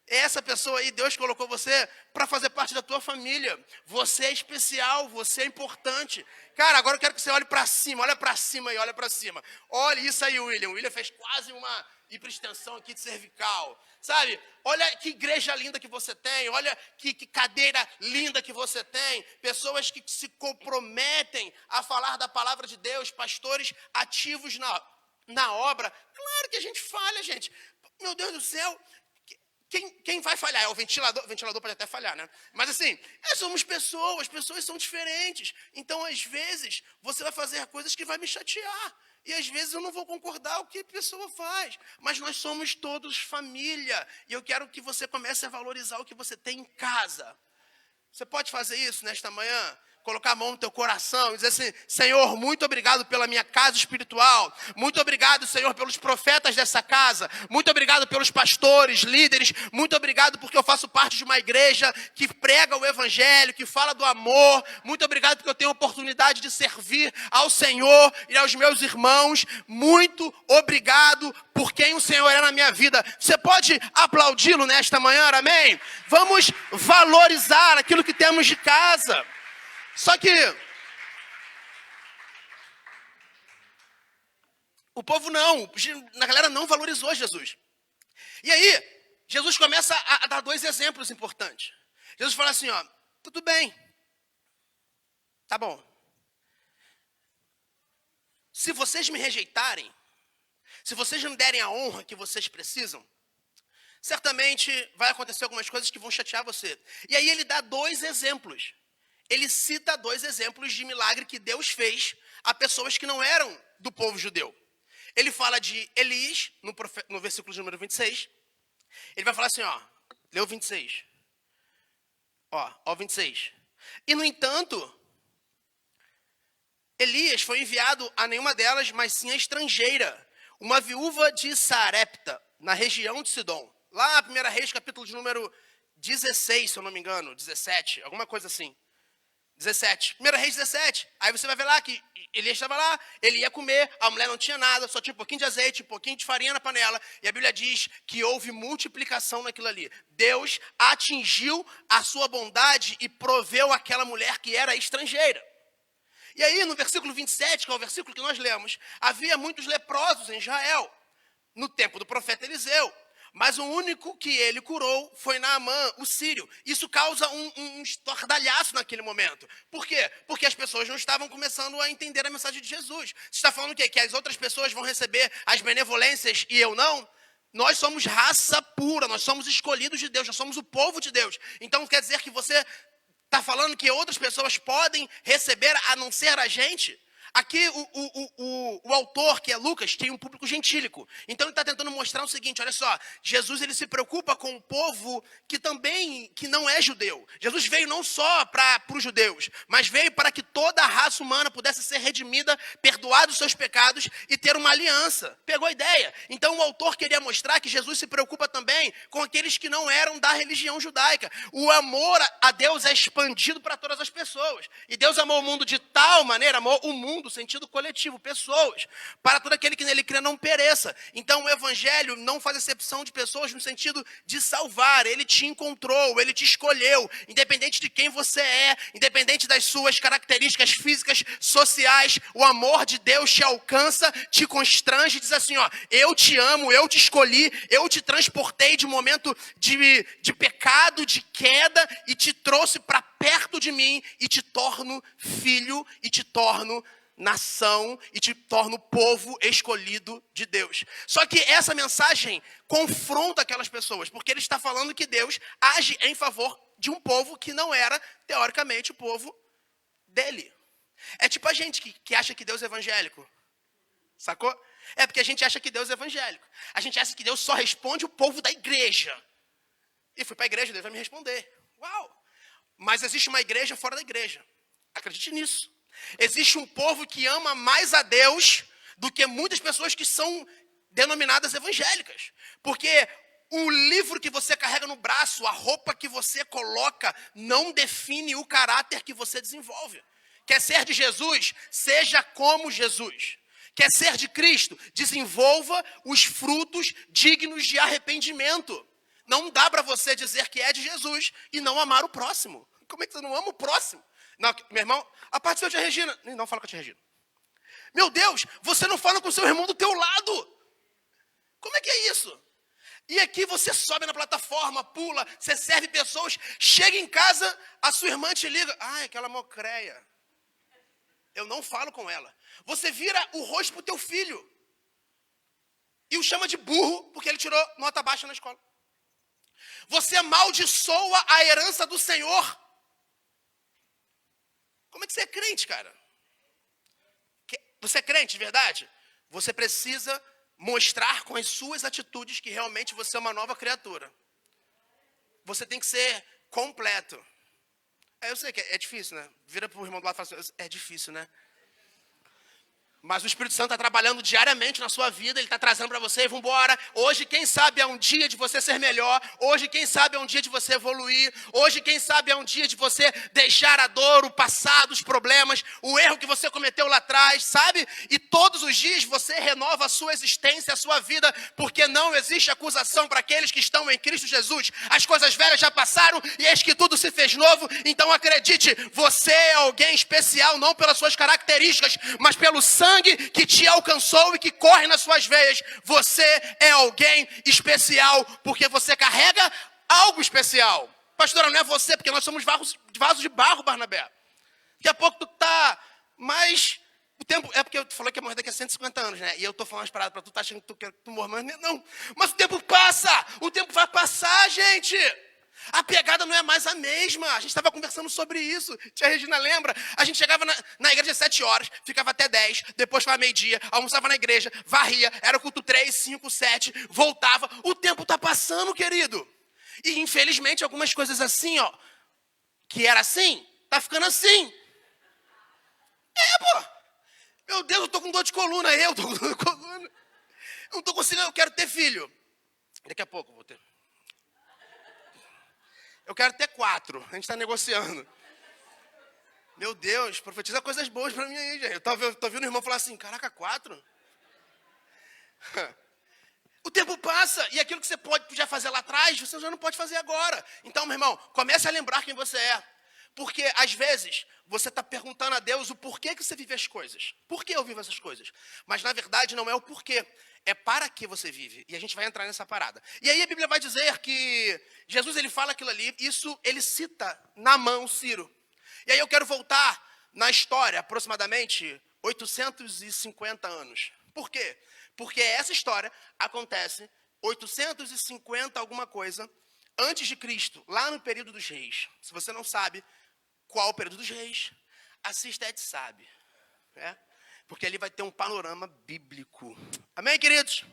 Essa pessoa aí, Deus colocou você para fazer parte da tua família. Você é especial, você é importante. Cara, agora eu quero que você olhe para cima. Olha para cima aí, olha para cima. Olha isso aí, William. O William fez quase uma hiperextensão aqui de cervical. Sabe? Olha que igreja linda que você tem. Olha que cadeira linda que você tem. Pessoas que se comprometem a falar da palavra de Deus. Pastores ativos na obra. Claro que a gente falha, gente. Meu Deus do céu. Quem vai falhar? É o ventilador? O ventilador pode até falhar, né? Mas assim, somos pessoas são diferentes. Então, às vezes, você vai fazer coisas que vai me chatear. E às vezes eu não vou concordar com o que a pessoa faz. Mas nós somos todos família. E eu quero que você comece a valorizar o que você tem em casa. Você pode fazer isso nesta manhã? Colocar a mão no teu coração e dizer assim: Senhor, muito obrigado pela minha casa espiritual. Muito obrigado, Senhor, pelos profetas dessa casa. Muito obrigado pelos pastores, líderes. Muito obrigado porque eu faço parte de uma igreja que prega o evangelho, que fala do amor. Muito obrigado porque eu tenho a oportunidade de servir ao Senhor e aos meus irmãos. Muito obrigado por quem o Senhor é na minha vida. Você pode aplaudi-lo nesta manhã, amém? Vamos valorizar aquilo que temos de casa. Só que o povo a galera não valorizou Jesus. E aí, Jesus começa a dar dois exemplos importantes. Jesus fala assim, ó, tudo bem, tá bom. Se vocês me rejeitarem, se vocês não derem a honra que vocês precisam, certamente vai acontecer algumas coisas que vão chatear você. E aí ele dá dois exemplos. Ele cita dois exemplos de milagre que Deus fez a pessoas que não eram do povo judeu. Ele fala de Elias, no versículo número 26. Ele vai falar assim, ó, leu 26. Ó 26. E, no entanto, Elias foi enviado a nenhuma delas, mas sim a estrangeira, uma viúva de Sarepta, na região de Sidom. Lá, a 1 Reis, capítulo de número 16, se eu não me engano, 17, alguma coisa assim. 17. 1 Reis 17. Aí você vai ver lá que Elias estava lá, ele ia comer, a mulher não tinha nada, só tinha um pouquinho de azeite, um pouquinho de farinha na panela. E a Bíblia diz que houve multiplicação naquilo ali. Deus atingiu a sua bondade e proveu aquela mulher que era estrangeira. E aí, no versículo 27, que é o versículo que nós lemos, havia muitos leprosos em Israel, no tempo do profeta Eliseu. Mas o único que ele curou foi Naamã, o sírio. Isso causa um estardalhaço naquele momento. Por quê? Porque as pessoas não estavam começando a entender a mensagem de Jesus. Você está falando o quê? Que as outras pessoas vão receber as benevolências e eu não? Nós somos raça pura, nós somos escolhidos de Deus, nós somos o povo de Deus. Então quer dizer que você está falando que outras pessoas podem receber a não ser a gente? Aqui o autor, que é Lucas, tem um público gentílico. Então ele está tentando mostrar o seguinte, olha só, Jesus ele se preocupa com o povo que não é judeu. Jesus veio não só para os judeus, mas veio para que toda a raça humana pudesse ser redimida, perdoados os seus pecados e ter uma aliança. Pegou a ideia? Então o autor queria mostrar que Jesus se preocupa também com aqueles que não eram da religião judaica. O amor a Deus é expandido para todas as pessoas. E Deus amou o mundo de tal maneira, amou o mundo, sentido coletivo, pessoas, para todo aquele que nele crê não pereça. Então o evangelho não faz exceção de pessoas no sentido de salvar. Ele te encontrou, ele te escolheu, independente de quem você é, independente das suas características físicas, sociais, o amor de Deus te alcança, te constrange e diz assim, ó, eu te amo, eu te escolhi, eu te transportei de um momento de pecado, de queda e te trouxe para perto de mim e te torno filho e te torno nação e te torno povo escolhido de Deus. Só que essa mensagem confronta aquelas pessoas, porque ele está falando que Deus age em favor de um povo que não era, teoricamente, o povo dele. É tipo a gente que acha que Deus é evangélico. Sacou? É porque a gente acha que Deus é evangélico. A gente acha que Deus só responde o povo da igreja. E fui para a igreja, Deus vai me responder. Uau! Mas existe uma igreja fora da igreja. Acredite nisso. Existe um povo que ama mais a Deus do que muitas pessoas que são denominadas evangélicas. Porque o livro que você carrega no braço, a roupa que você coloca, não define o caráter que você desenvolve. Quer ser de Jesus? Seja como Jesus. Quer ser de Cristo? Desenvolva os frutos dignos de arrependimento. Não dá para você dizer que é de Jesus e não amar o próximo. Como é que você não ama o próximo? Não, meu irmão, a parte da tia Regina. Não fala com a tia Regina. Meu Deus, você não fala com o seu irmão do teu lado. Como é que é isso? E aqui você sobe na plataforma, pula, você serve pessoas, chega em casa, a sua irmã te liga. Ai, aquela mocreia. Eu não falo com ela. Você vira o rosto pro teu filho. E o chama de burro, porque ele tirou nota baixa na escola. Você amaldiçoa a herança do Senhor. Como é que você é crente, cara? Você é crente de verdade? Você precisa mostrar com as suas atitudes que realmente você é uma nova criatura. Você tem que ser completo. Eu sei que é difícil, né? Vira pro irmão do lado e fala assim, é difícil, né? Mas o Espírito Santo está trabalhando diariamente na sua vida, ele está trazendo para você, vamos embora. Hoje, quem sabe, é um dia de você ser melhor. Hoje, quem sabe, é um dia de você evoluir. Hoje, quem sabe, é um dia de você deixar a dor, o passado, os problemas, o erro que você cometeu lá atrás, sabe? E todos os dias você renova a sua existência, a sua vida, porque não existe acusação para aqueles que estão em Cristo Jesus. As coisas velhas já passaram e eis que tudo se fez novo. Então acredite, você é alguém especial, não pelas suas características, mas pelo sangue que te alcançou e que corre nas suas veias. Você é alguém especial, porque você carrega algo especial. Pastora, não é você, porque nós somos vasos de barro, Barnabé. Daqui a pouco tu tá mais... O tempo, é porque tu falou que ia morrer daqui a 150 anos, né? E eu tô falando umas paradas pra tu, tá achando que tu morre, mas não. Mas o tempo passa, o tempo vai passar, gente. A pegada não é mais a mesma. A gente estava conversando sobre isso. Tia Regina lembra? A gente chegava na igreja às 7 horas, ficava até 10, depois foi meio-dia, almoçava na igreja, varria, era culto 3, 5, 7, voltava. O tempo está passando, querido. E infelizmente algumas coisas assim, ó, que era assim, tá ficando assim. Pô. Meu Deus, eu tô com dor de coluna, eu tô com dor de coluna. Eu não tô conseguindo, eu quero ter filho. Daqui a pouco eu vou ter. Eu quero ter 4. A gente está negociando. Meu Deus, profetiza coisas boas para mim aí, gente. Eu tô ouvindo o irmão falar assim, caraca, 4? O tempo passa e aquilo que você podia fazer lá atrás, você já não pode fazer agora. Então, meu irmão, comece a lembrar quem você é. Porque, às vezes, você está perguntando a Deus o porquê que você vive as coisas. Por que eu vivo essas coisas? Mas, na verdade, não é o porquê. É para que você vive. E a gente vai entrar nessa parada. E aí a Bíblia vai dizer que Jesus ele fala aquilo ali. Isso ele cita Naamã, Ciro. E aí eu quero voltar na história, aproximadamente 850 anos. Por quê? Porque essa história acontece 850 alguma coisa antes de Cristo, lá no período dos reis. Se você não sabe qual o período dos reis, assista Ed Sabe. Porque ali vai ter um panorama bíblico. Amém, queridos?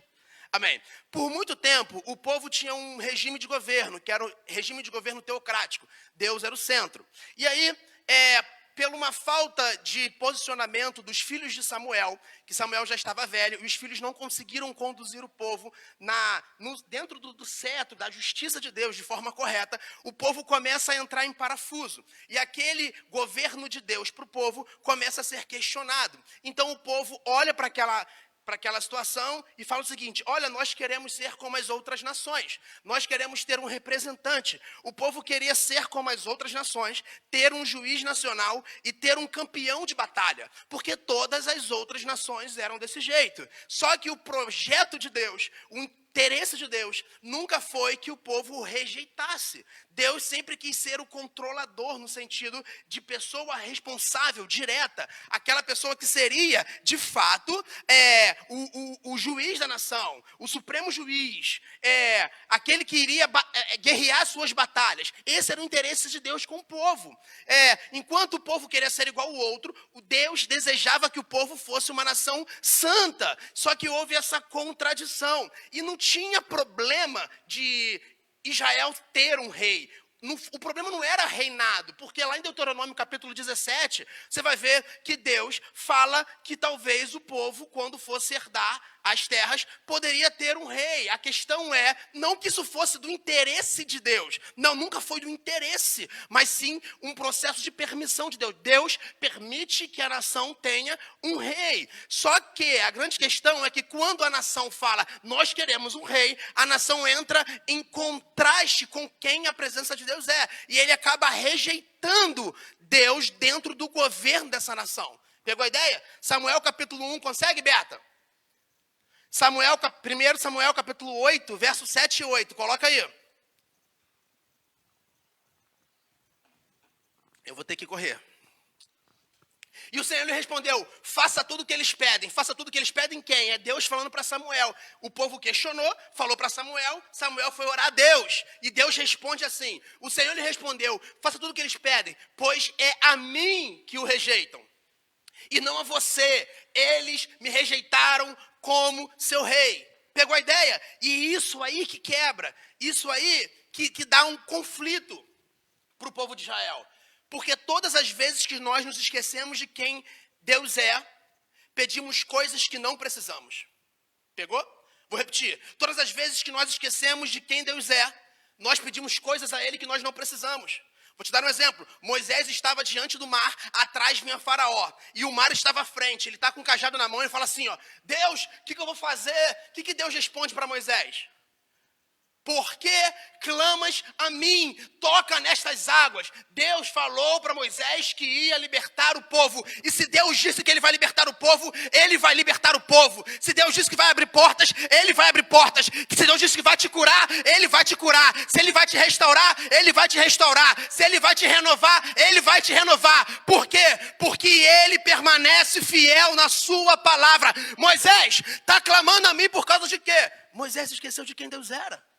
Amém. Por muito tempo, o povo tinha um regime de governo, que era o regime de governo teocrático. Deus era o centro. E aí, pela uma falta de posicionamento dos filhos de Samuel, que Samuel já estava velho, e os filhos não conseguiram conduzir o povo dentro do cetro, da justiça de Deus, de forma correta, o povo começa a entrar em parafuso. E aquele governo de Deus para o povo começa a ser questionado. Então o povo olha para aquela situação e fala o seguinte, olha, nós queremos ser como as outras nações, nós queremos ter um representante. O povo queria ser como as outras nações, ter um juiz nacional e ter um campeão de batalha, porque todas as outras nações eram desse jeito. Só que o projeto de Deus, interesse de Deus nunca foi que o povo o rejeitasse. Deus sempre quis ser o controlador, no sentido de pessoa responsável, direta. Aquela pessoa que seria, de fato, o juiz da nação, o supremo juiz, aquele que iria guerrear suas batalhas. Esse era o interesse de Deus com o povo. Enquanto o povo queria ser igual ao outro, Deus desejava que o povo fosse uma nação santa. Só que houve essa contradição. E não tinha problema de Israel ter um rei. O problema não era reinado, porque lá em Deuteronômio capítulo 17, você vai ver que Deus fala que talvez o povo, quando fosse herdar as terras, poderia ter um rei. A questão é, não que isso fosse do interesse de Deus. Não, nunca foi do interesse, mas sim um processo de permissão de Deus. Deus permite que a nação tenha um rei. Só que a grande questão é que quando a nação fala, nós queremos um rei, a nação entra em contraste com quem a presença de Deus é. E ele acaba rejeitando Deus dentro do governo dessa nação. Pegou a ideia? Samuel capítulo 1, consegue, Beata? 1 Samuel capítulo 8, verso 7 e 8. Coloca aí. Eu vou ter que correr. E o Senhor lhe respondeu, faça tudo o que eles pedem. Faça tudo o que eles pedem quem? É Deus falando para Samuel. O povo questionou, falou para Samuel. Samuel foi orar a Deus. E Deus responde assim. O Senhor lhe respondeu, faça tudo o que eles pedem, pois é a mim que o rejeitam. E não a você. Eles me rejeitaram como seu rei. Pegou a ideia? E isso aí que quebra. Isso aí que dá um conflito para o povo de Israel. Porque todas as vezes que nós nos esquecemos de quem Deus é, pedimos coisas que não precisamos. Pegou? Vou repetir. Todas as vezes que nós esquecemos de quem Deus é, nós pedimos coisas a Ele que nós não precisamos. Vou te dar um exemplo. Moisés estava diante do mar, atrás vinha Faraó. E o mar estava à frente. Ele está com o cajado na mão e fala assim, ó, Deus, o que eu vou fazer? O que Deus responde para Moisés? Por que clamas a mim? Toca nestas águas. Deus falou para Moisés que ia libertar o povo. E se Deus disse que ele vai libertar o povo, ele vai libertar o povo. Se Deus disse que vai abrir portas, ele vai abrir portas. Se Deus disse que vai te curar, ele vai te curar. Se ele vai te restaurar, ele vai te restaurar. Se ele vai te renovar, ele vai te renovar. Por quê? Porque ele permanece fiel na sua palavra. Moisés está clamando a mim por causa de quê? Moisés esqueceu de quem Deus era.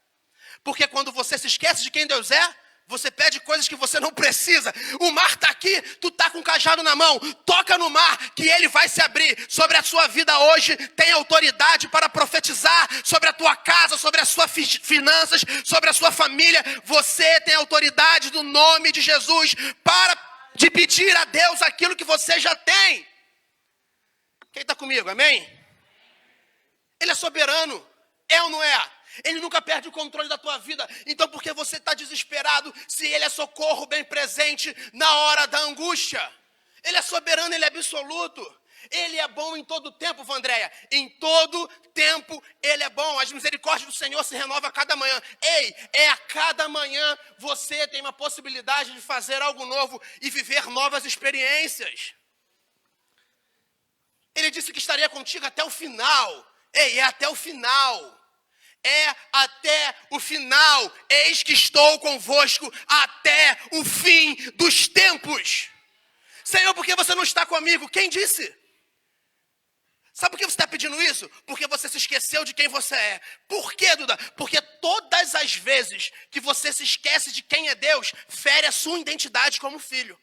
Porque quando você se esquece de quem Deus é, você pede coisas que você não precisa. O mar está aqui, tu está com o cajado na mão. Toca no mar que ele vai se abrir. Sobre a sua vida hoje, tem autoridade para profetizar. Sobre a tua casa, sobre as suas finanças, sobre a sua família. Você tem autoridade no nome de Jesus para de pedir a Deus aquilo que você já tem. Quem está comigo, amém? Ele é soberano, é ou não é? Ele nunca perde o controle da tua vida. Então por que você está desesperado se ele é socorro bem presente na hora da angústia? Ele é soberano, ele é absoluto. Ele é bom em todo tempo, Vandréia. Em todo tempo ele é bom. As misericórdias do Senhor se renovam a cada manhã. Ei, a cada manhã você tem uma possibilidade de fazer algo novo e viver novas experiências. Ele disse que estaria contigo até o final. Ei, é até o final. É até o final. Eis que estou convosco até o fim dos tempos. Senhor, por que você não está comigo? Quem disse? Sabe por que você está pedindo isso? Porque você se esqueceu de quem você é. Por quê, Duda? Porque todas as vezes que você se esquece de quem é Deus, fere a sua identidade como filho.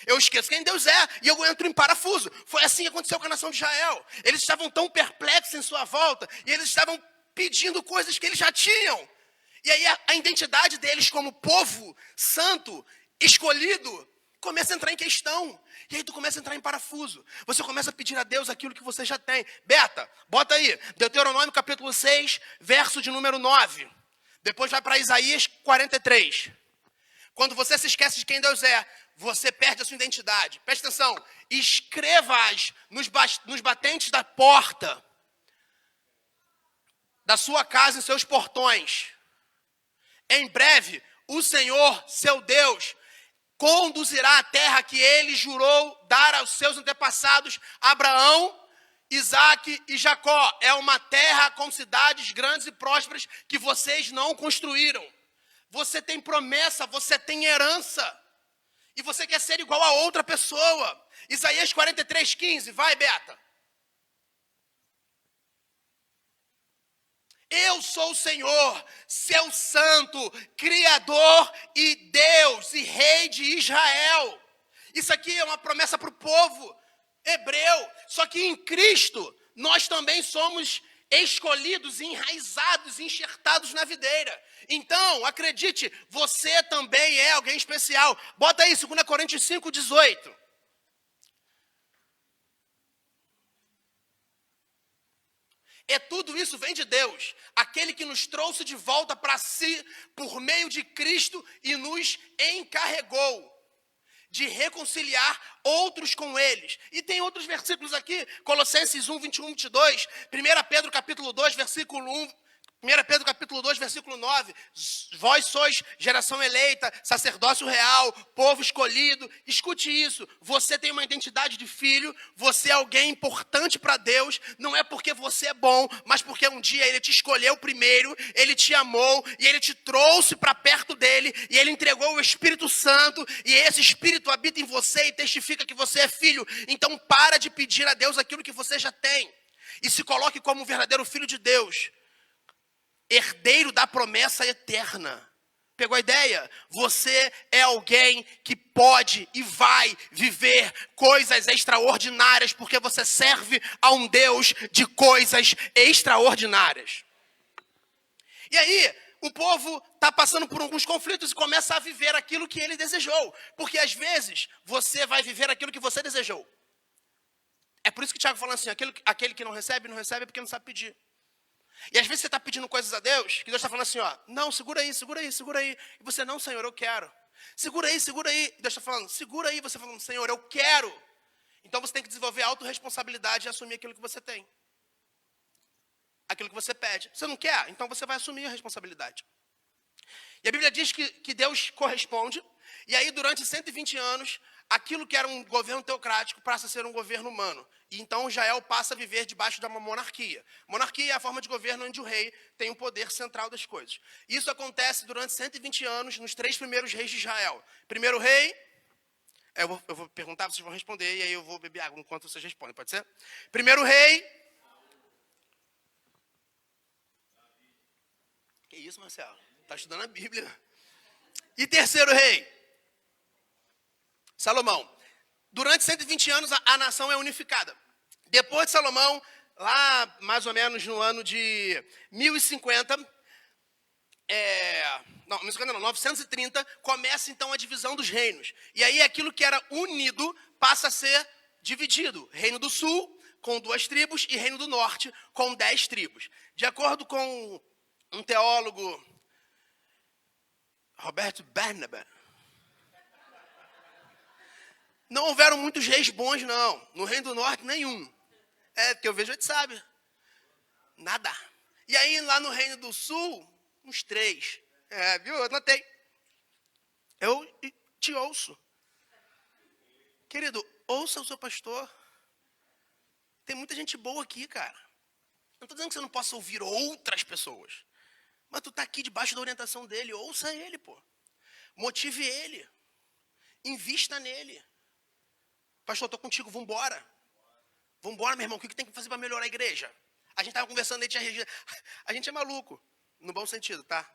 Eu esqueço quem Deus é e eu entro em parafuso. Foi assim que aconteceu com a nação de Israel. Eles estavam tão perplexos em sua volta e eles estavam pedindo coisas que eles já tinham. E aí a identidade deles como povo santo, escolhido, começa a entrar em questão. E aí tu começa a entrar em parafuso. Você começa a pedir a Deus aquilo que você já tem. Beta, bota aí. Deuteronômio capítulo 6, verso de número 9. Depois vai para Isaías 43. Quando você se esquece de quem Deus é, você perde a sua identidade. Preste atenção. Escreva-as nos batentes da porta da sua casa e seus portões. Em breve, o Senhor, seu Deus, conduzirá a terra que ele jurou dar aos seus antepassados, Abraão, Isaac e Jacó, é uma terra com cidades grandes e prósperas que vocês não construíram. Você tem promessa, você tem herança. E você quer ser igual a outra pessoa. Isaías 43:15, vai, Beta. Eu sou o Senhor, seu santo, Criador e Deus e Rei de Israel. Isso aqui é uma promessa para o povo hebreu. Só que em Cristo, nós também somos escolhidos, enraizados, enxertados na videira. Então, acredite, você também é alguém especial. Bota aí, 2 Coríntios 5:18. Tudo isso vem de Deus, aquele que nos trouxe de volta para si por meio de Cristo e nos encarregou de reconciliar outros com eles. E tem outros versículos aqui, Colossenses 1:21, 22, 1 Pedro capítulo 2, versículo 1, 1 Pedro capítulo 2, versículo 9, vós sois geração eleita, sacerdócio real, povo escolhido. Escute isso, você tem uma identidade de filho, você é alguém importante para Deus, não é porque você é bom, mas porque um dia Ele te escolheu primeiro, Ele te amou e Ele te trouxe para perto dEle, e Ele entregou o Espírito Santo, e esse Espírito habita em você e testifica que você é filho. Então para de pedir a Deus aquilo que você já tem, e se coloque como um verdadeiro filho de Deus, herdeiro da promessa eterna. Pegou a ideia? Você é alguém que pode e vai viver coisas extraordinárias, porque você serve a um Deus de coisas extraordinárias. E aí, o povo está passando por alguns conflitos e começa a viver aquilo que ele desejou. Porque às vezes, você vai viver aquilo que você desejou. É por isso que o Tiago fala assim, aquele que não recebe porque não sabe pedir. E às vezes você está pedindo coisas a Deus, que Deus está falando assim, ó, não, segura aí. E você, não, Senhor, eu quero. Segura aí. E Deus está falando, segura aí. Você falando, Senhor, eu quero. Então você tem que desenvolver autorresponsabilidade e assumir aquilo que você tem. Aquilo que você pede. Você não quer? Então você vai assumir a responsabilidade. E a Bíblia diz que Deus corresponde. E aí, durante 120 anos, aquilo que era um governo teocrático passa a ser um governo humano. E então Israel passa a viver debaixo de uma monarquia. Monarquia é a forma de governo onde o rei tem o poder central das coisas. Isso acontece durante 120 anos nos 3 primeiros reis de Israel. Primeiro rei, eu vou perguntar, vocês vão responder, e aí eu vou beber água enquanto vocês respondem, pode ser? Primeiro rei. Que isso, Marcelo? Está estudando a Bíblia. E terceiro rei, Salomão. Durante 120 anos, a nação é unificada. Depois de Salomão, lá mais ou menos no ano de 930, começa então a divisão dos reinos. E aí aquilo que era unido passa a ser dividido. Reino do Sul, com 2 tribos, e Reino do Norte, com 10 tribos. De acordo com um teólogo, Roberto Barnabas, não houveram muitos reis bons, não. No Reino do Norte, nenhum. Porque eu vejo, a gente sabe. Nada. E aí, lá no Reino do Sul, uns 3. Viu? Eu notei. Eu te ouço. Querido, ouça o seu pastor. Tem muita gente boa aqui, cara. Não estou dizendo que você não possa ouvir outras pessoas. Mas tu está aqui debaixo da orientação dele. Ouça ele, pô. Motive ele. Invista nele. Pastor, estou contigo, vamos embora. Vamos embora, meu irmão. O que tem que fazer para melhorar a igreja? A gente estava conversando, a gente é maluco. No bom sentido, tá?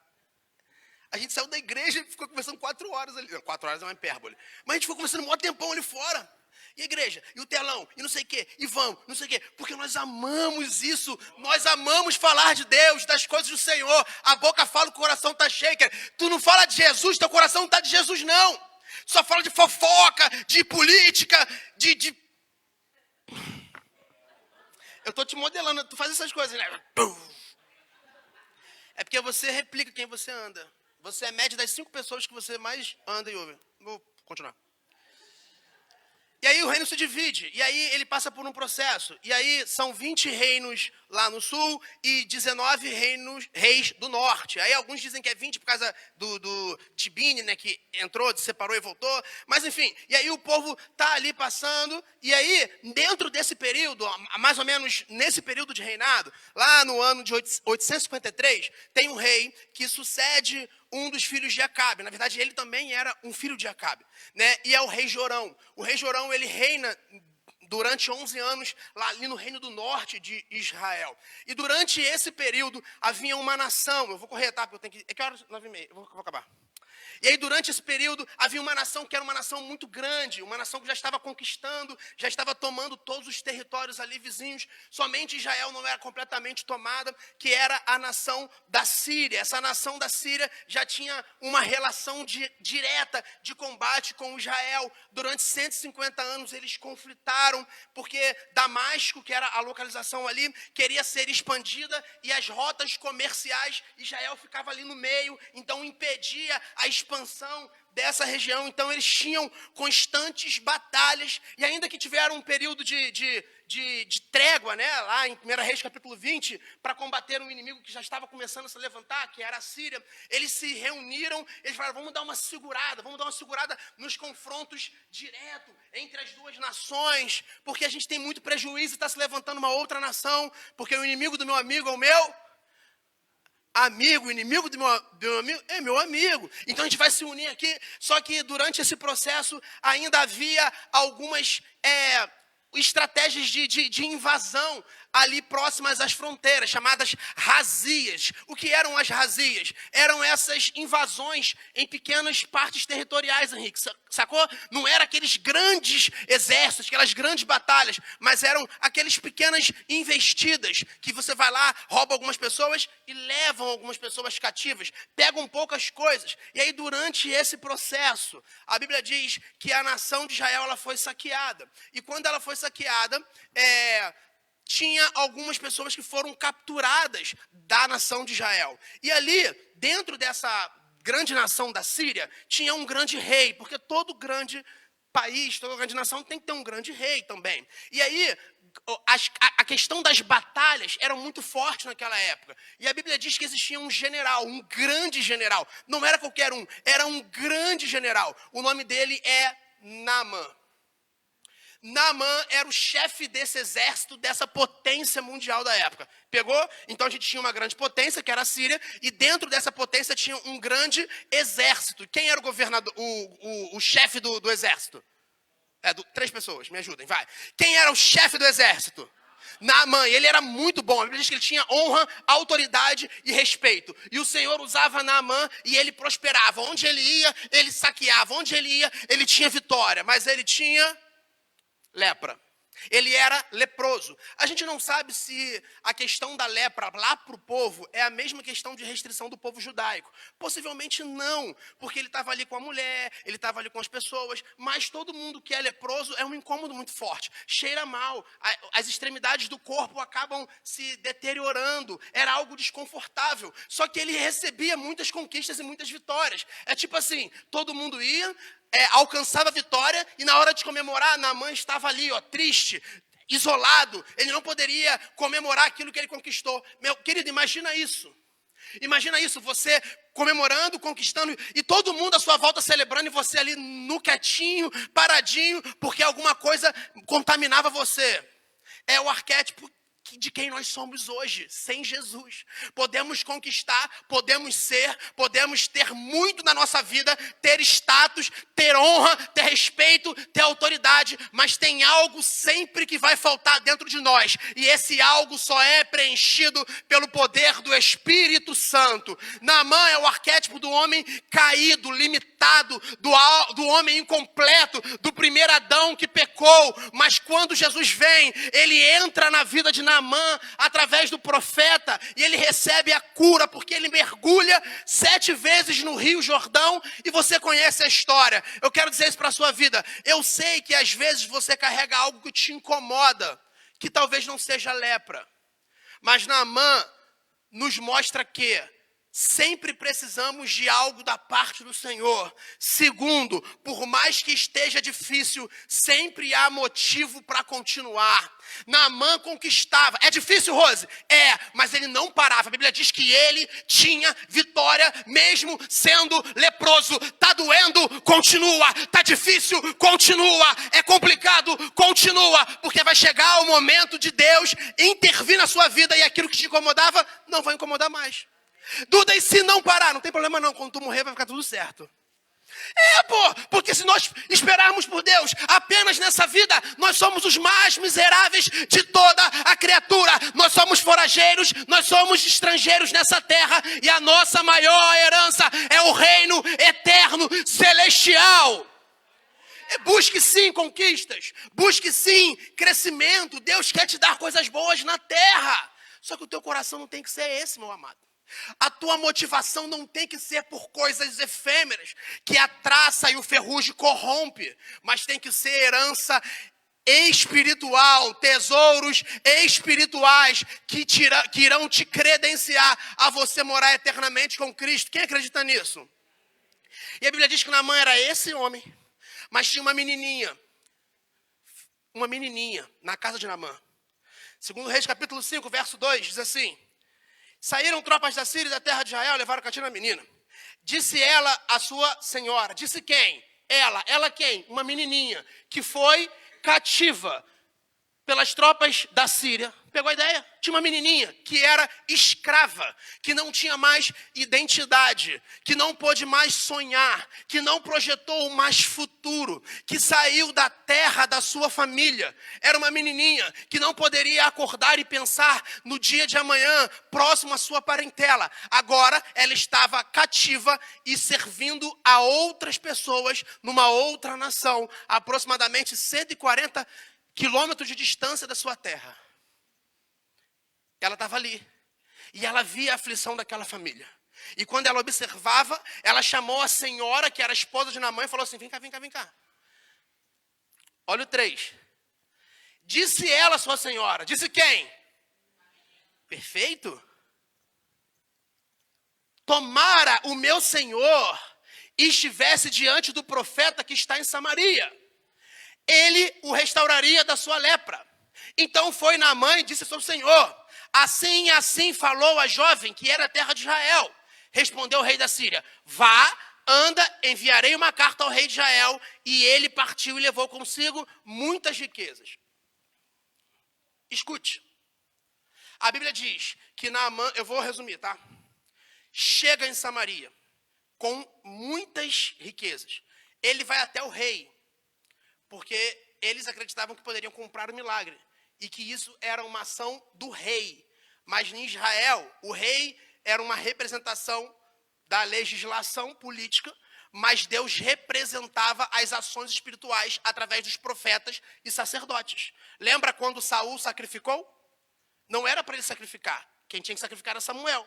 A gente saiu da igreja e ficou conversando 4 horas ali. 4 horas é uma hipérbole. Mas a gente ficou conversando um maior tempão ali fora. E a igreja, e o telão, e não sei o quê, e vamos, não sei o quê. Porque nós amamos isso. Nós amamos falar de Deus, das coisas do Senhor. A boca fala, o coração está cheio. Tu não fala de Jesus, teu coração não está de Jesus, não. Só fala de fofoca, de política, de... Eu estou te modelando, tu faz essas coisas, né? É porque você replica quem você anda. Você é média das 5 pessoas que você mais anda e ouve. Vou continuar. E aí o reino se divide, e aí ele passa por um processo. E aí são 20 reinos lá no sul e 19 reis do norte. Aí alguns dizem que é 20 por causa do Tibini, né, que entrou, se separou e voltou. Mas enfim, e aí o povo está ali passando, e aí dentro desse período, mais ou menos nesse período de reinado, lá no ano de 853, tem um rei que sucede um dos filhos de Acabe. Na verdade, ele também era um filho de Acabe, né? E é o rei Jorão. O rei Jorão, ele reina durante 11 anos lá ali no reino do norte de Israel. E durante esse período havia uma nação. Eu vou correr, tá? Porque eu tenho que... É que horas? 9h30. Eu vou acabar. E aí, durante esse período, havia uma nação que era uma nação muito grande, uma nação que já estava conquistando, já estava tomando todos os territórios ali vizinhos. Somente Israel não era completamente tomada, que era a nação da Síria. Essa nação da Síria já tinha uma relação direta de combate com Israel. Durante 150 anos, eles conflitaram, porque Damasco, que era a localização ali, queria ser expandida, e as rotas comerciais, Israel ficava ali no meio, então impedia a expansão dessa região. Então eles tinham constantes batalhas, e ainda que tiveram um período de trégua, né, lá em 1 Reis capítulo 20, para combater um inimigo que já estava começando a se levantar, que era a Síria, eles se reuniram, eles falaram, vamos dar uma segurada nos confrontos direto entre as duas nações, porque a gente tem muito prejuízo e está se levantando uma outra nação, porque o inimigo do meu amigo é o meu amigo, o inimigo do meu amigo é meu amigo. Então a gente vai se unir aqui. Só que durante esse processo ainda havia algumas estratégias de invasão ali próximas às fronteiras, chamadas razias. O que eram as razias? Eram essas invasões em pequenas partes territoriais, Henrique, sacou? Não eram aqueles grandes exércitos, aquelas grandes batalhas, mas eram aquelas pequenas investidas, que você vai lá, rouba algumas pessoas e levam algumas pessoas cativas, pegam poucas coisas. E aí, durante esse processo, a Bíblia diz que a nação de Israel ela foi saqueada. E quando ela foi saqueada, tinha algumas pessoas que foram capturadas da nação de Israel. E ali, dentro dessa grande nação da Síria, tinha um grande rei, porque todo grande país, toda grande nação tem que ter um grande rei também. E aí, a questão das batalhas era muito forte naquela época. E a Bíblia diz que existia um general, um grande general. Não era qualquer um, era um grande general. O nome dele é Naamã. Naamã era o chefe desse exército, dessa potência mundial da época. Pegou? Então a gente tinha uma grande potência, que era a Síria, e dentro dessa potência tinha um grande exército. Quem era o governador, o chefe do exército? 3 pessoas, me ajudem, vai. Quem era o chefe do exército? Naamã. Ele era muito bom. A Bíblia diz que ele tinha honra, autoridade e respeito. E o Senhor usava Naamã e ele prosperava. Onde ele ia, ele saqueava. Onde ele ia, ele tinha vitória. Mas ele tinha lepra. Ele era leproso. A gente não sabe se a questão da lepra lá para o povo é a mesma questão de restrição do povo judaico. Possivelmente não, porque ele estava ali com a mulher, ele estava ali com as pessoas, mas todo mundo que é leproso é um incômodo muito forte. Cheira mal, as extremidades do corpo acabam se deteriorando, era algo desconfortável. Só que ele recebia muitas conquistas e muitas vitórias. É tipo assim, todo mundo ia, alcançava a vitória, e na hora de comemorar, Naamã estava ali, triste, isolado. Ele não poderia comemorar aquilo que ele conquistou. Meu querido, imagina isso. Imagina isso, você comemorando, conquistando, e todo mundo à sua volta celebrando, e você ali no quietinho, paradinho, porque alguma coisa contaminava você. É o arquétipo de quem nós somos hoje, sem Jesus. Podemos conquistar, podemos ser, podemos ter muito na nossa vida, ter status, ter honra, ter respeito, ter autoridade, mas tem algo sempre que vai faltar dentro de nós, e esse algo só é preenchido pelo poder do Espírito Santo. Naamã é o arquétipo do homem caído, limitado, do homem incompleto, do primeiro Adão que pecou, mas quando Jesus vem, ele entra na vida de Naamã através do profeta, e ele recebe a cura, porque ele mergulha 7 vezes no Rio Jordão, e você conhece a história. Eu quero dizer isso para a sua vida. Eu sei que às vezes você carrega algo que te incomoda, que talvez não seja lepra, mas Naamã nos mostra que sempre precisamos de algo da parte do Senhor. Segundo, por mais que esteja difícil, sempre há motivo para continuar. Naamã conquistava. É difícil, Rose? É, mas ele não parava. A Bíblia diz que ele tinha vitória mesmo sendo leproso. Tá doendo? Continua. Tá difícil? Continua. É complicado? Continua. Porque vai chegar o momento de Deus intervir na sua vida e aquilo que te incomodava não vai incomodar mais. Duda, e se não parar? Não tem problema não, quando tu morrer vai ficar tudo certo. Porque se nós esperarmos por Deus apenas nessa vida, nós somos os mais miseráveis de toda a criatura. Nós somos forageiros, nós somos estrangeiros nessa terra e a nossa maior herança é o reino eterno celestial. Busque sim conquistas, busque sim crescimento. Deus quer te dar coisas boas na terra. Só que o teu coração não tem que ser esse, meu amado. A tua motivação não tem que ser por coisas efêmeras, que a traça e o ferrugem corrompe, mas tem que ser herança espiritual, tesouros espirituais que irão te credenciar a você morar eternamente com Cristo. Quem acredita nisso? E a Bíblia diz que Naamã era esse homem, mas tinha uma menininha na casa de Naamã. Segundo Reis capítulo 5, verso 2, diz assim: saíram tropas da Síria e da terra de Israel, levaram cativa a menina. Disse ela à sua senhora. Disse quem? Ela quem? Uma menininha que foi cativa pelas tropas da Síria. Pegou a ideia? Tinha uma menininha que era escrava, que não tinha mais identidade, que não pôde mais sonhar, que não projetou mais futuro, que saiu da terra da sua família. Era uma menininha que não poderia acordar e pensar no dia de amanhã, próximo à sua parentela. Agora ela estava cativa e servindo a outras pessoas numa outra nação, aproximadamente 140 quilômetros de distância da sua terra. Ela estava ali. E ela via a aflição daquela família. E quando ela observava, ela chamou a senhora, que era a esposa de Naamã, e falou assim: vem cá. Olha o 3. Disse ela, sua senhora. Disse quem? Perfeito. Tomara o meu senhor e estivesse diante do profeta que está em Samaria. Ele o restauraria da sua lepra. Então foi Naamã e disse ao seu senhor: assim e assim falou a jovem que era a terra de Israel. Respondeu o rei da Síria: vá, anda, enviarei uma carta ao rei de Israel. E ele partiu e levou consigo muitas riquezas. Escute. A Bíblia diz que Naamã, eu vou resumir, tá? Chega em Samaria com muitas riquezas. Ele vai até o rei, porque eles acreditavam que poderiam comprar o milagre. E que isso era uma ação do rei. Mas em Israel, o rei era uma representação da legislação política, mas Deus representava as ações espirituais através dos profetas e sacerdotes. Lembra quando Saul sacrificou? Não era para ele sacrificar. Quem tinha que sacrificar era Samuel.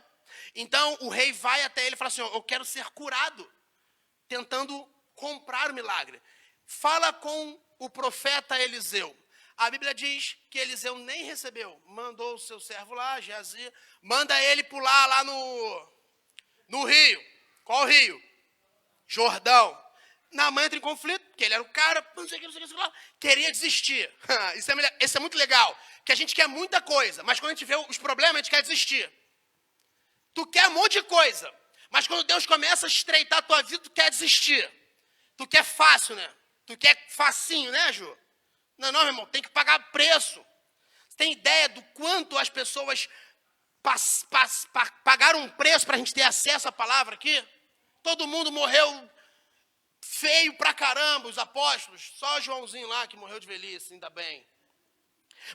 Então o rei vai até ele e fala assim: eu quero ser curado, tentando comprar o milagre. Fala com o profeta Eliseu. A Bíblia diz que Eliseu nem recebeu. Mandou o seu servo lá, Geazi, manda ele pular lá no rio. Qual rio? Jordão. Naamã entra em conflito, porque ele era o cara, não sei o que, queria desistir. Isso é muito legal, que a gente quer muita coisa, mas quando a gente vê os problemas, a gente quer desistir. Tu quer um monte de coisa, mas quando Deus começa a estreitar a tua vida, tu quer desistir. Tu quer fácil, né? Tu quer facinho, né, Ju? Não, meu irmão, tem que pagar preço. Você tem ideia do quanto as pessoas pagaram um preço para a gente ter acesso à palavra aqui? Todo mundo morreu feio pra caramba, os apóstolos. Só Joãozinho lá que morreu de velhice, ainda bem.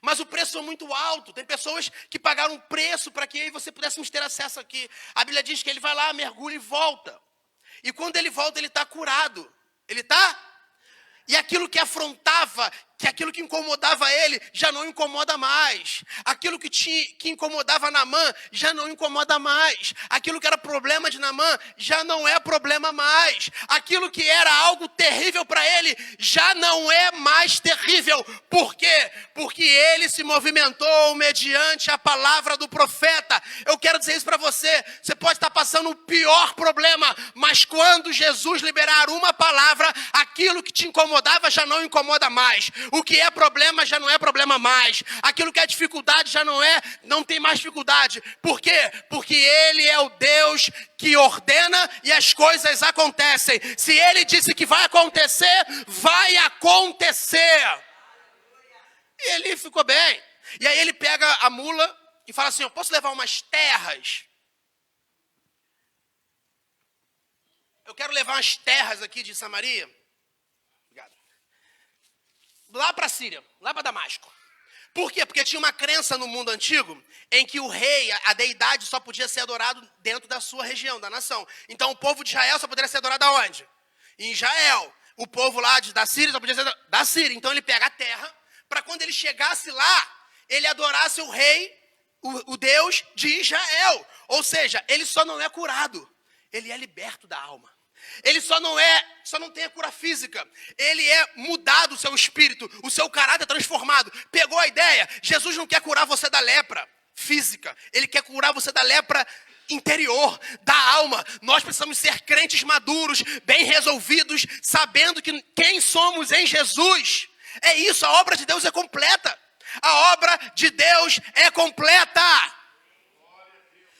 Mas o preço é muito alto. Tem pessoas que pagaram um preço para que eu e você pudéssemos ter acesso aqui. A Bíblia diz que ele vai lá, mergulha e volta. E quando ele volta, ele está curado. Ele está? E aquilo que afrontava, que aquilo que incomodava ele já não incomoda mais. Aquilo que incomodava Naamã já não incomoda mais. Aquilo que era problema de Naamã já não é problema mais. Aquilo que era algo terrível para ele já não é mais terrível. Por quê? Porque ele se movimentou mediante a palavra do profeta. Eu quero dizer isso para você. Você pode estar passando o pior problema, mas quando Jesus liberar uma palavra, aquilo que te incomodava já não incomoda mais. O que é problema já não é problema mais. Aquilo que é dificuldade já não tem mais dificuldade. Por quê? Porque ele é o Deus que ordena e as coisas acontecem. Se ele disse que vai acontecer, vai acontecer. E ele ficou bem. E aí ele pega a mula e fala assim, eu posso levar umas terras? Eu quero levar umas terras aqui de Samaria. Lá para a Síria, lá para Damasco. Por quê? Porque tinha uma crença no mundo antigo em que o rei, a deidade, só podia ser adorado dentro da sua região, da nação. Então o povo de Israel só poderia ser adorado aonde? Em Israel. O povo lá da Síria só podia ser adorado da Síria. Então ele pega a terra para quando ele chegasse lá, ele adorasse o rei, o Deus de Israel. Ou seja, ele só não é curado, ele é liberto da alma. Ele só não tem a cura física. Ele é mudado o seu espírito, o seu caráter é transformado. Pegou a ideia? Jesus não quer curar você da lepra física. Ele quer curar você da lepra interior, da alma. Nós precisamos ser crentes maduros, bem resolvidos, sabendo que quem somos em Jesus. É isso, a obra de Deus é completa. A obra de Deus é completa.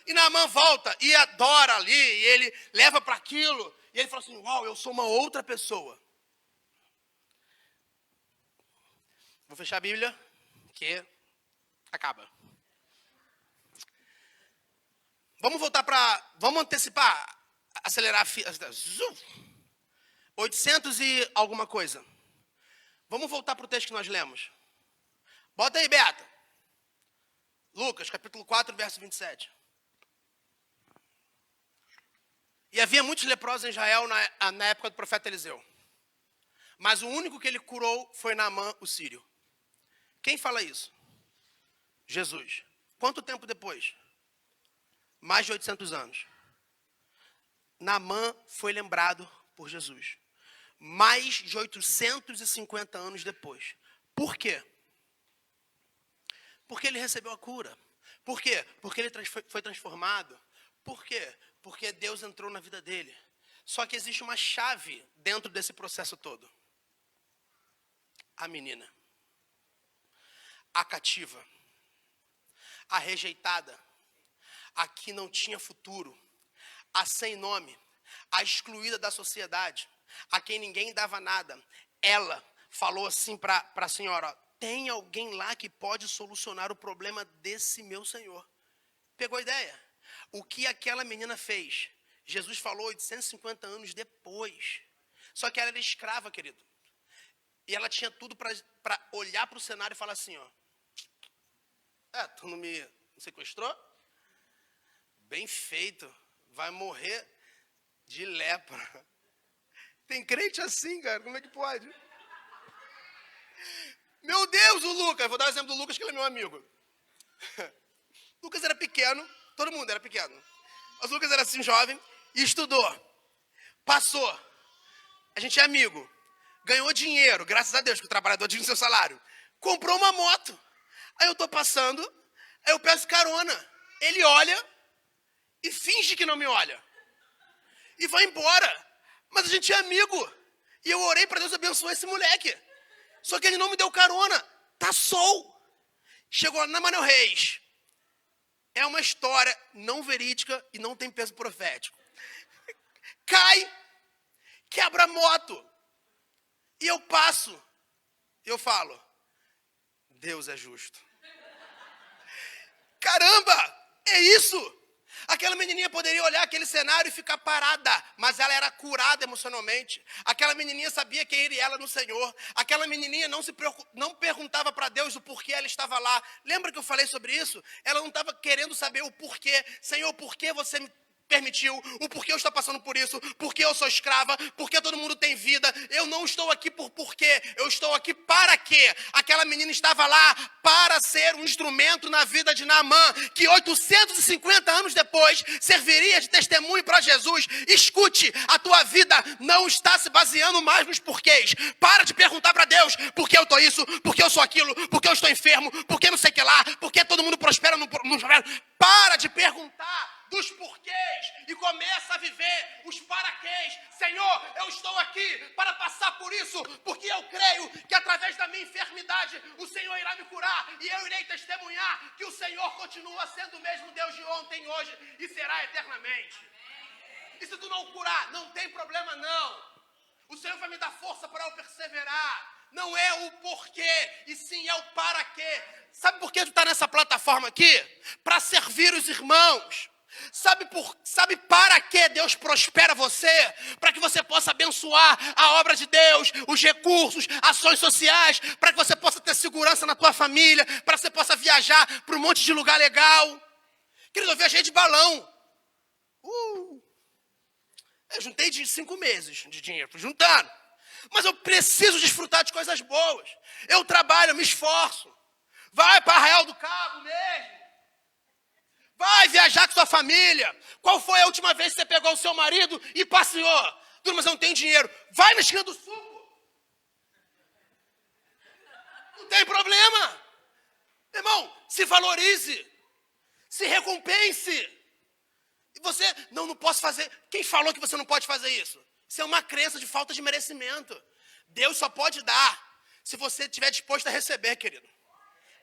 E Naamã volta e adora ali, e ele leva para aquilo. E ele fala assim, uau, eu sou uma outra pessoa. Vou fechar a Bíblia, que acaba. Vamos antecipar, acelerar a fila. 800 e alguma coisa. Vamos voltar para o texto que nós lemos. Bota aí, Beata. Lucas, capítulo 4, verso 27. E havia muitos leprosos em Israel na época do profeta Eliseu. Mas o único que ele curou foi Naamã, o sírio. Quem fala isso? Jesus. Quanto tempo depois? Mais de 800 anos. Naamã foi lembrado por Jesus. Mais de 850 anos depois. Por quê? Porque ele recebeu a cura. Por quê? Porque ele foi transformado. Por quê? Porque Deus entrou na vida dele. Só que existe uma chave dentro desse processo todo. A menina. A cativa. A rejeitada. A que não tinha futuro. A sem nome. A excluída da sociedade. A quem ninguém dava nada. Ela falou assim para a senhora, tem alguém lá que pode solucionar o problema desse meu senhor. Pegou a ideia? O que aquela menina fez? Jesus falou 850 anos depois. Só que ela era escrava, querido. E ela tinha tudo para olhar para o cenário e falar assim, ó. Tu não me sequestrou? Bem feito. Vai morrer de lepra. Tem crente assim, cara. Como é que pode? Meu Deus, o Lucas. Vou dar o exemplo do Lucas, que ele é meu amigo. Lucas era pequeno. Todo mundo era pequeno. Mas o Lucas era assim, jovem, e estudou. Passou. A gente é amigo. Ganhou dinheiro, graças a Deus, que o trabalhador tinha o seu salário. Comprou uma moto. Aí eu tô passando, aí eu peço carona. Ele olha e finge que não me olha. E vai embora. Mas a gente é amigo. E eu orei para Deus abençoar esse moleque. Só que ele não me deu carona. Tá sol. Chegou na Manuel Reis. É uma história não verídica e não tem peso profético. Cai, quebra a moto. E eu passo. E eu falo, Deus é justo. Caramba, é isso. Aquela menininha poderia olhar aquele cenário e ficar parada, mas ela era curada emocionalmente. Aquela menininha sabia quem era ela no Senhor. Aquela menininha não perguntava para Deus o porquê ela estava lá. Lembra que eu falei sobre isso? Ela não estava querendo saber o porquê. Senhor, por que você me permitiu, o porquê eu estou passando por isso, porquê eu sou escrava, porquê todo mundo tem vida. Eu não estou aqui por porquê, eu estou aqui para quê? Aquela menina estava lá para ser um instrumento na vida de Naamã, que 850 anos depois serviria de testemunho para Jesus. Escute, a tua vida não está se baseando mais nos porquês. Para de perguntar para Deus, por que eu estou isso, por que eu sou aquilo, por que eu estou enfermo, por que não sei o que lá, por que todo mundo prospera no Para de perguntar dos porquês e começa a viver os paraquês. Senhor, eu estou aqui para passar por isso, porque eu creio que através da minha enfermidade o Senhor irá me curar e eu irei testemunhar que o Senhor continua sendo o mesmo Deus de ontem, hoje e será eternamente. E se tu não curar, não tem problema não. O Senhor vai me dar força para eu perseverar. Não é o porquê, e sim é o para quê. Sabe por que tu está nessa plataforma aqui? Para servir os irmãos. Sabe para que Deus prospera você? Para que você possa abençoar a obra de Deus, os recursos, ações sociais, para que você possa ter segurança na tua família, para que você possa viajar para um monte de lugar legal. Querido, eu viajei de balão. Eu juntei de 5 meses de dinheiro, fui juntando. Mas eu preciso desfrutar de coisas boas. Eu trabalho, eu me esforço. Vai para Arraial do Cabo mesmo. Vai viajar com sua família. Qual foi a última vez que você pegou o seu marido e passeou? Mas eu não tenho dinheiro. Vai na esquina do Sul. Não tem problema. Irmão, se valorize. Se recompense. E você, não posso fazer. Quem falou que você não pode fazer isso? Isso é uma crença de falta de merecimento. Deus só pode dar se você estiver disposto a receber, querido.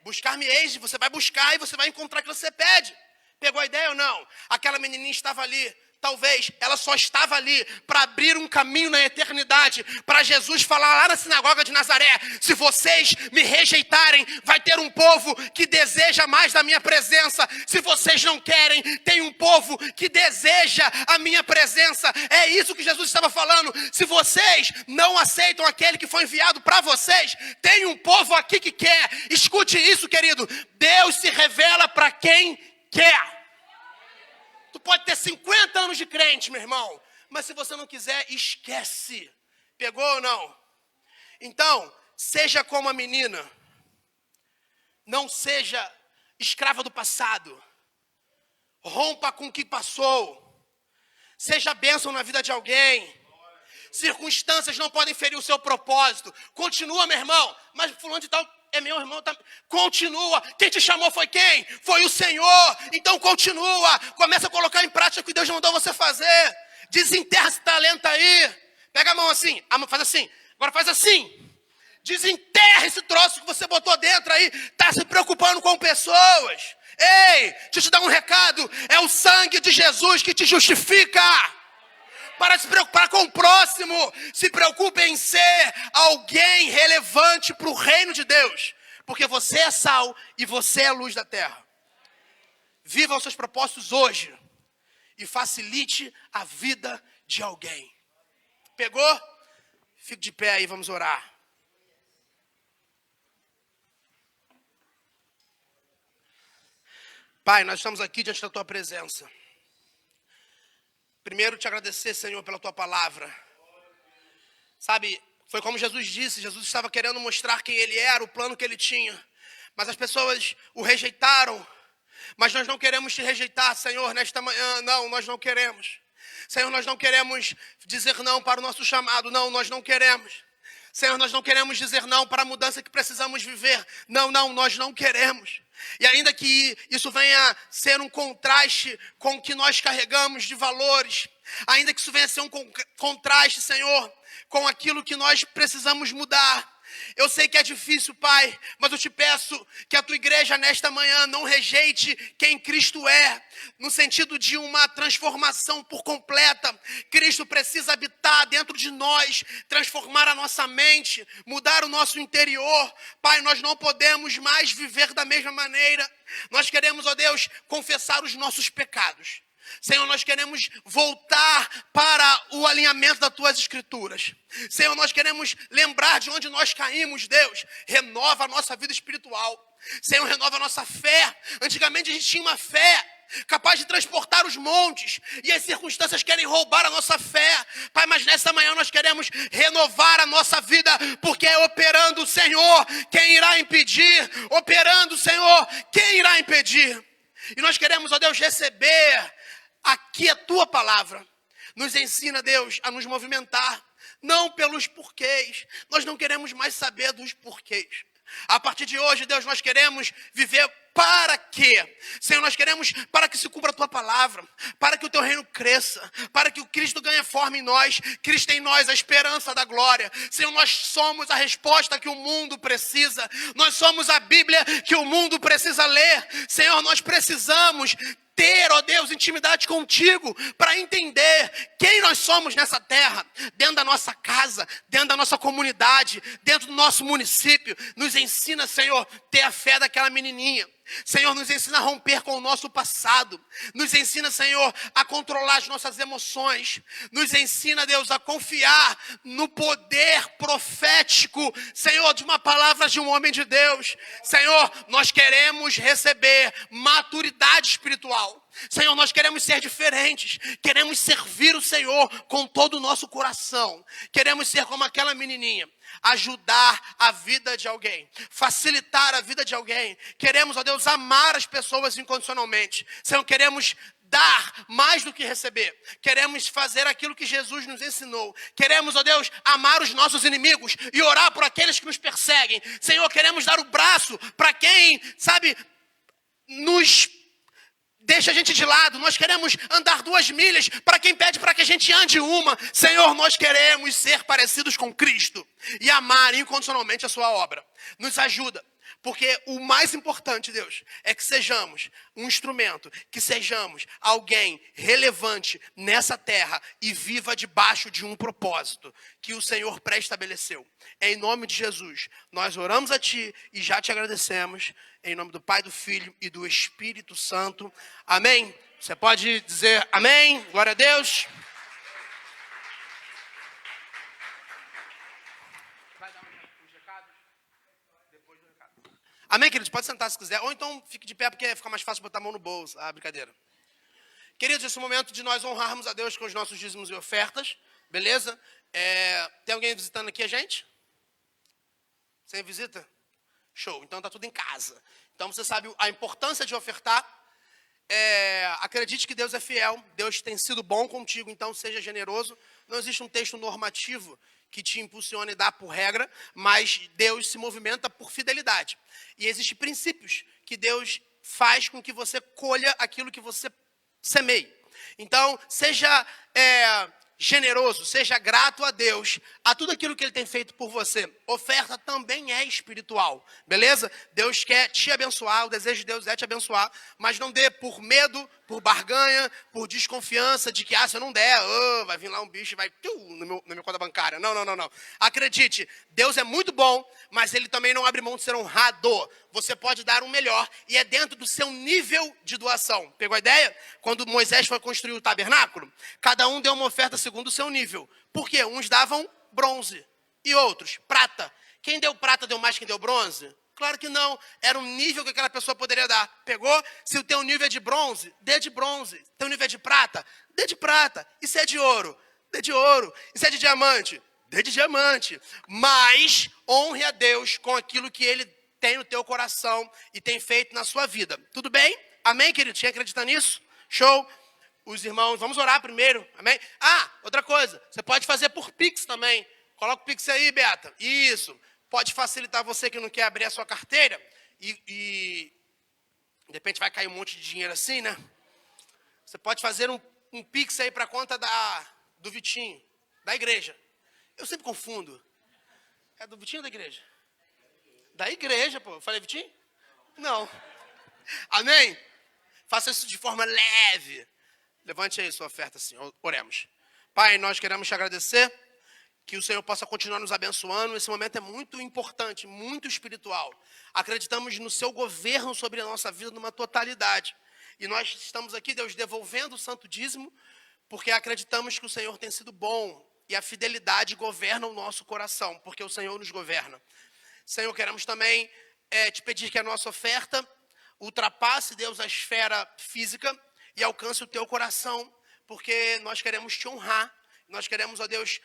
Buscar-me-eis, você vai buscar e você vai encontrar o que você pede. Pegou a ideia ou não? Aquela menininha estava ali. Talvez ela só estava ali para abrir um caminho na eternidade, para Jesus falar lá na sinagoga de Nazaré: se vocês me rejeitarem, vai ter um povo que deseja mais da minha presença. Se vocês não querem, tem um povo que deseja a minha presença. É isso que Jesus estava falando. Se vocês não aceitam aquele que foi enviado para vocês, tem um povo aqui que quer. Escute isso, querido. Deus se revela para quem quer. Tu pode ter 50 anos de crente, meu irmão, mas se você não quiser, esquece. Pegou ou não? Então, seja como a menina. Não seja escrava do passado. Rompa com o que passou. Seja bênção na vida de alguém. Circunstâncias não podem ferir o seu propósito. Continua, meu irmão. Mas fulano de tal é meu irmão. Continua. Quem te chamou foi quem? Foi o Senhor. Então continua. Começa a colocar em prática o que Deus mandou você fazer. Desenterra esse talento aí. Pega a mão assim. Faz assim. Agora faz assim. Desenterra esse troço que você botou dentro aí. Está se preocupando com pessoas. Ei, deixa eu te dar um recado. É o sangue de Jesus que te justifica. Para se preocupar com o próximo. Se preocupe em ser alguém relevante para o reino de Deus. Porque você é sal e você é a luz da terra. Viva os seus propósitos hoje. E facilite a vida de alguém. Pegou? Fique de pé aí, vamos orar. Pai, nós estamos aqui diante da tua presença. Primeiro, te agradecer, Senhor, pela tua palavra. Sabe, foi como Jesus disse, Jesus estava querendo mostrar quem ele era, o plano que ele tinha. Mas as pessoas o rejeitaram. Mas nós não queremos te rejeitar, Senhor, nesta manhã. Não, nós não queremos. Senhor, nós não queremos dizer não para o nosso chamado. Não, nós não queremos. Senhor, nós não queremos dizer não para a mudança que precisamos viver. Não, nós não queremos. E ainda que isso venha ser um contraste com o que nós carregamos de valores, ainda que isso venha ser um contraste, Senhor, com aquilo que nós precisamos mudar. Eu sei que é difícil, Pai, mas eu te peço que a tua igreja nesta manhã não rejeite quem Cristo é, no sentido de uma transformação por completa. Cristo precisa habitar dentro de nós, transformar a nossa mente, mudar o nosso interior. Pai, nós não podemos mais viver da mesma maneira. Nós queremos, ó Deus, confessar os nossos pecados. Senhor, nós queremos voltar para o alinhamento das tuas escrituras. Senhor, nós queremos lembrar de onde nós caímos, Deus. Renova a nossa vida espiritual. Senhor, renova a nossa fé. Antigamente a gente tinha uma fé capaz de transportar os montes, e as circunstâncias querem roubar a nossa fé. Pai, mas nessa manhã nós queremos renovar a nossa vida, porque é operando o Senhor quem irá impedir, operando o Senhor quem irá impedir. E nós queremos, ó Deus, receber aqui a Tua palavra. Nos ensina, Deus, a nos movimentar, não pelos porquês. Nós não queremos mais saber dos porquês. A partir de hoje, Deus, nós queremos viver para quê? Senhor, nós queremos para que se cumpra a Tua palavra, para que o Teu reino cresça, para que o Cristo ganhe forma em nós, Cristo em nós, a esperança da glória. Senhor, nós somos a resposta que o mundo precisa, nós somos a Bíblia que o mundo precisa ler. Senhor, nós precisamos ter, ó Deus, intimidade contigo para entender quem nós somos nessa terra, dentro da nossa casa, dentro da nossa comunidade, dentro do nosso município. Nos ensina, Senhor, ter a fé daquela menininha. Senhor, nos ensina a romper com o nosso passado. Nos ensina, Senhor, a controlar as nossas emoções. Nos ensina, Deus, a confiar no poder profético, Senhor, de uma palavra de um homem de Deus. Senhor, nós queremos receber maturidade espiritual. Senhor, nós queremos ser diferentes. Queremos servir o Senhor com todo o nosso coração. Queremos ser como aquela menininha. Ajudar a vida de alguém, facilitar a vida de alguém. Queremos, ó Deus, amar as pessoas incondicionalmente. Senhor, queremos dar mais do que receber. Queremos fazer aquilo que Jesus nos ensinou. Queremos, ó Deus, amar os nossos inimigos e orar por aqueles que nos perseguem. Senhor, queremos dar o braço para quem, sabe, nos deixa a gente de lado. Nós queremos andar 2 milhas para quem pede para que a gente ande 1. Senhor, nós queremos ser parecidos com Cristo e amar incondicionalmente a sua obra. Nos ajuda, porque o mais importante, Deus, é que sejamos um instrumento, que sejamos alguém relevante nessa terra e viva debaixo de um propósito que o Senhor pré-estabeleceu. Em nome de Jesus, nós oramos a Ti e já Te agradecemos. Em nome do Pai, do Filho e do Espírito Santo. Amém? Você pode dizer amém? Glória a Deus. Vai dar uns recados? Depois do recado. Amém, queridos? Pode sentar se quiser. Ou então fique de pé, porque fica mais fácil botar a mão no bolso. Ah, brincadeira. Queridos, esse momento de nós honrarmos a Deus com os nossos dízimos e ofertas. Beleza? Tem alguém visitando aqui a gente? Sem visita? Show, então está tudo em casa. Então você sabe a importância de ofertar. Acredite que Deus é fiel, Deus tem sido bom contigo, então seja generoso. Não existe um texto normativo que te impulsione a dar por regra, mas Deus se movimenta por fidelidade. E existem princípios que Deus faz com que você colha aquilo que você semeie. Então, seja generoso, seja grato a Deus, a tudo aquilo que Ele tem feito por você. Oferta também é espiritual, beleza? Deus quer te abençoar, o desejo de Deus é te abençoar, mas não dê por medo, por barganha, por desconfiança de que, se eu não der, vai vir lá um bicho e vai na minha conta bancária. Não. Acredite, Deus é muito bom, mas Ele também não abre mão de ser honrado. Você pode dar o melhor e é dentro do seu nível de doação. Pegou a ideia? Quando Moisés foi construir o tabernáculo, cada um deu uma oferta segundo o seu nível. Por quê? Uns davam bronze e outros prata. Quem deu prata deu mais que quem deu bronze? Claro que não. Era um nível que aquela pessoa poderia dar. Pegou? Se o teu nível é de bronze, dê de bronze. Teu nível é de prata, dê de prata. E se é de ouro, dê de ouro. E se é de diamante, dê de diamante. Mas honre a Deus com aquilo que Ele tem no teu coração e tem feito na sua vida. Tudo bem? Amém, querido? Quem acredita nisso? Show? Os irmãos, vamos orar primeiro. Amém? Outra coisa. Você pode fazer por Pix também. Coloca o Pix aí, Beata. Isso. Pode facilitar você que não quer abrir a sua carteira e de repente vai cair um monte de dinheiro assim, né? Você pode fazer um Pix aí para a conta do Vitinho, da igreja. Eu sempre confundo. É do Vitinho ou da igreja? Da igreja, pô. Eu falei Vitinho? Não. Amém? Faça isso de forma leve. Levante aí sua oferta assim. Oremos. Pai, nós queremos te agradecer. Que o Senhor possa continuar nos abençoando. Esse momento é muito importante, muito espiritual. Acreditamos no seu governo sobre a nossa vida numa totalidade. E nós estamos aqui, Deus, devolvendo o santo dízimo, porque acreditamos que o Senhor tem sido bom. E a fidelidade governa o nosso coração, porque o Senhor nos governa. Senhor, queremos também te pedir que a nossa oferta, ultrapasse, Deus, a esfera física e alcance o teu coração, porque nós queremos te honrar, nós queremos, ó Deus,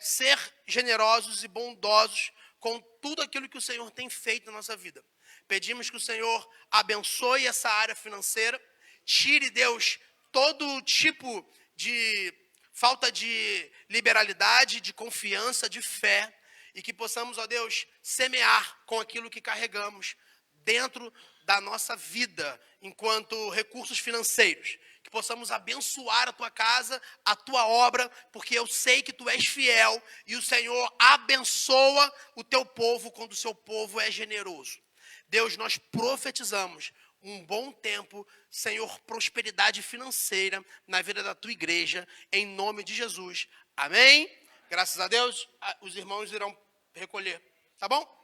ser generosos e bondosos com tudo aquilo que o Senhor tem feito na nossa vida. Pedimos que o Senhor abençoe essa área financeira, tire, Deus, todo tipo de falta de liberalidade, de confiança, de fé, e que possamos, ó Deus, semear com aquilo que carregamos dentro da nossa vida, enquanto recursos financeiros. Que possamos abençoar a tua casa, a tua obra, porque eu sei que tu és fiel, e o Senhor abençoa o teu povo quando o seu povo é generoso. Deus, nós profetizamos um bom tempo, Senhor, prosperidade financeira na vida da tua igreja, em nome de Jesus. Amém? Graças a Deus, os irmãos irão recolher. Tá bom?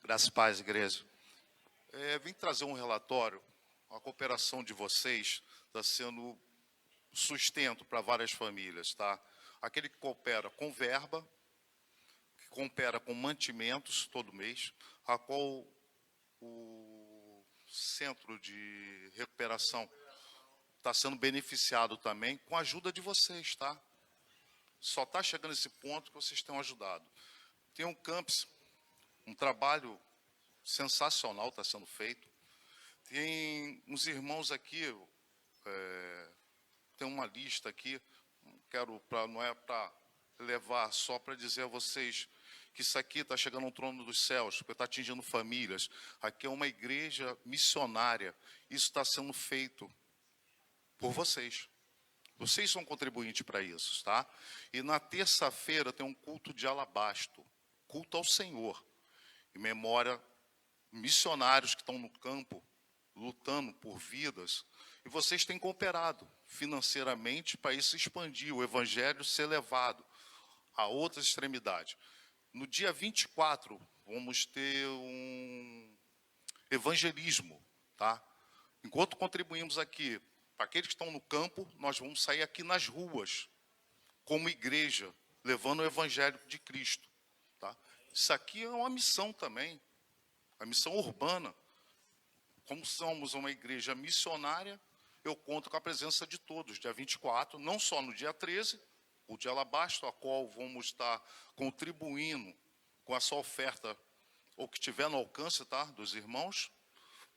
Graças a paz, igreja. Vim trazer um relatório. A cooperação de vocês está sendo sustento para várias famílias, tá? Aquele que coopera com verba, que coopera com mantimentos todo mês, a qual o centro de recuperação está sendo beneficiado também com a ajuda de vocês, tá? Só está chegando esse ponto que vocês têm ajudado. Tem um campus, um trabalho sensacional está sendo feito. Tem uns irmãos aqui, tem uma lista aqui, não é para levar, só para dizer a vocês que isso aqui está chegando ao trono dos céus, porque está atingindo famílias. Aqui é uma igreja missionária, isso está sendo feito por vocês. Vocês são contribuintes para isso, tá? E na terça-feira tem um culto de alabastro, culto ao Senhor, em memória missionários que estão no campo, lutando por vidas, e vocês têm cooperado financeiramente para isso expandir, o evangelho ser levado a outras extremidades. No dia 24, vamos ter um evangelismo, tá? Enquanto contribuímos aqui, para aqueles que estão no campo, nós vamos sair aqui nas ruas, como igreja, levando o evangelho de Cristo, tá? Isso aqui é uma missão também, a missão urbana. Como somos uma igreja missionária, eu conto com a presença de todos, dia 24, não só no dia 13, o de alabastro, a qual vamos estar contribuindo com essa oferta, ou que tiver no alcance, tá, dos irmãos,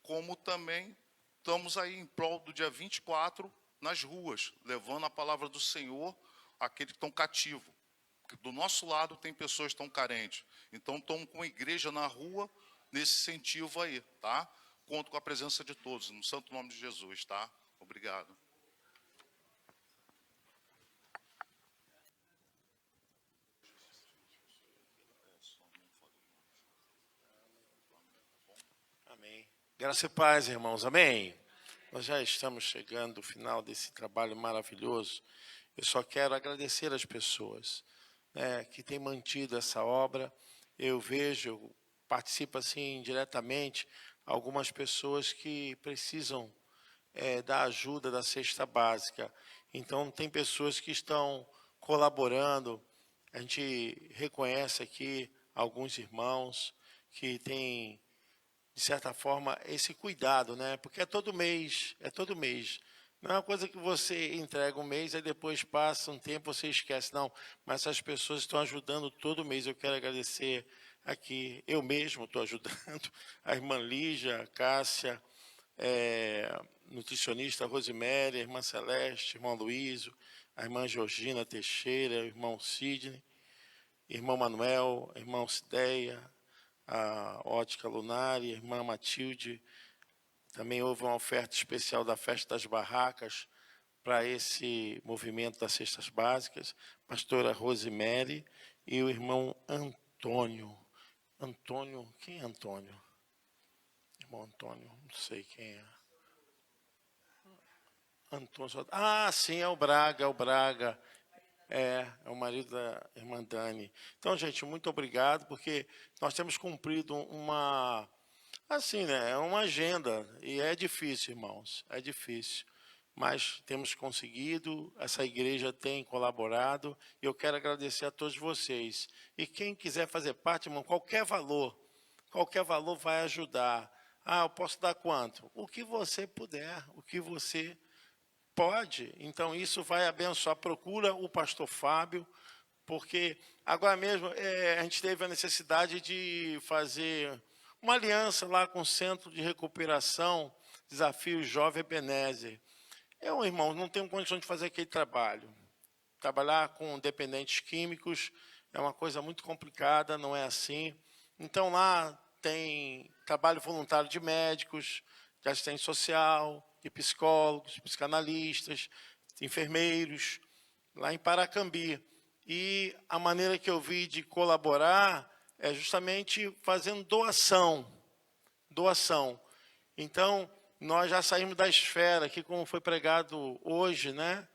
como também estamos aí em prol do dia 24, nas ruas, levando a palavra do Senhor àqueles que estão cativos. Porque do nosso lado tem pessoas que estão carentes. Então, estamos com a igreja na rua, nesse incentivo aí, tá? Conto com a presença de todos, no santo nome de Jesus, tá? Obrigado. Amém. Graça e paz, irmãos. Amém. Nós já estamos chegando ao final desse trabalho maravilhoso. Eu só quero agradecer às pessoas, né, que têm mantido essa obra. Eu vejo, participo assim diretamente, algumas pessoas que precisam da ajuda da cesta básica. Então, tem pessoas que estão colaborando. A gente reconhece aqui alguns irmãos que têm, de certa forma, esse cuidado, né? Porque é todo mês. Não é uma coisa que você entrega um mês, aí depois passa um tempo, você esquece. Não, mas essas pessoas estão ajudando todo mês. Eu quero agradecer aqui, eu mesmo estou ajudando, a irmã Lígia, a Cássia, nutricionista Rosemary, a irmã Celeste, irmão Luísio, a irmã Georgina Teixeira, o irmão Sidney, irmão Manuel, a irmã Cideia, a Ótica Lunari, a irmã Matilde. Também houve uma oferta especial da Festa das Barracas para esse movimento das cestas básicas, pastora Rosemary e o irmão Antônio. Antônio, quem é Antônio? Irmão Antônio, não sei quem é. Antônio, sim, é o Braga. É o marido da irmã Dani. Então, gente, muito obrigado, porque nós temos cumprido uma Assim, né? É uma agenda e é difícil, irmãos, é difícil. Mas temos conseguido, essa igreja tem colaborado e eu quero agradecer a todos vocês. E quem quiser fazer parte, irmão, qualquer valor vai ajudar. Ah, eu posso dar quanto? O que você puder, o que você pode. Então, isso vai abençoar. Procura o pastor Fábio, porque agora mesmo a gente teve a necessidade de fazer uma aliança lá com o Centro de Recuperação Desafio Jovem Ebenezer. Eu, irmão, não tenho condição de fazer aquele trabalho. Trabalhar com dependentes químicos é uma coisa muito complicada, não é assim. Então, lá tem trabalho voluntário de médicos, de assistente social, de psicólogos, psicanalistas, enfermeiros, lá em Paracambi. E a maneira que eu vi de colaborar é justamente fazendo doação. Então, nós já saímos da esfera, que como foi pregado hoje, né?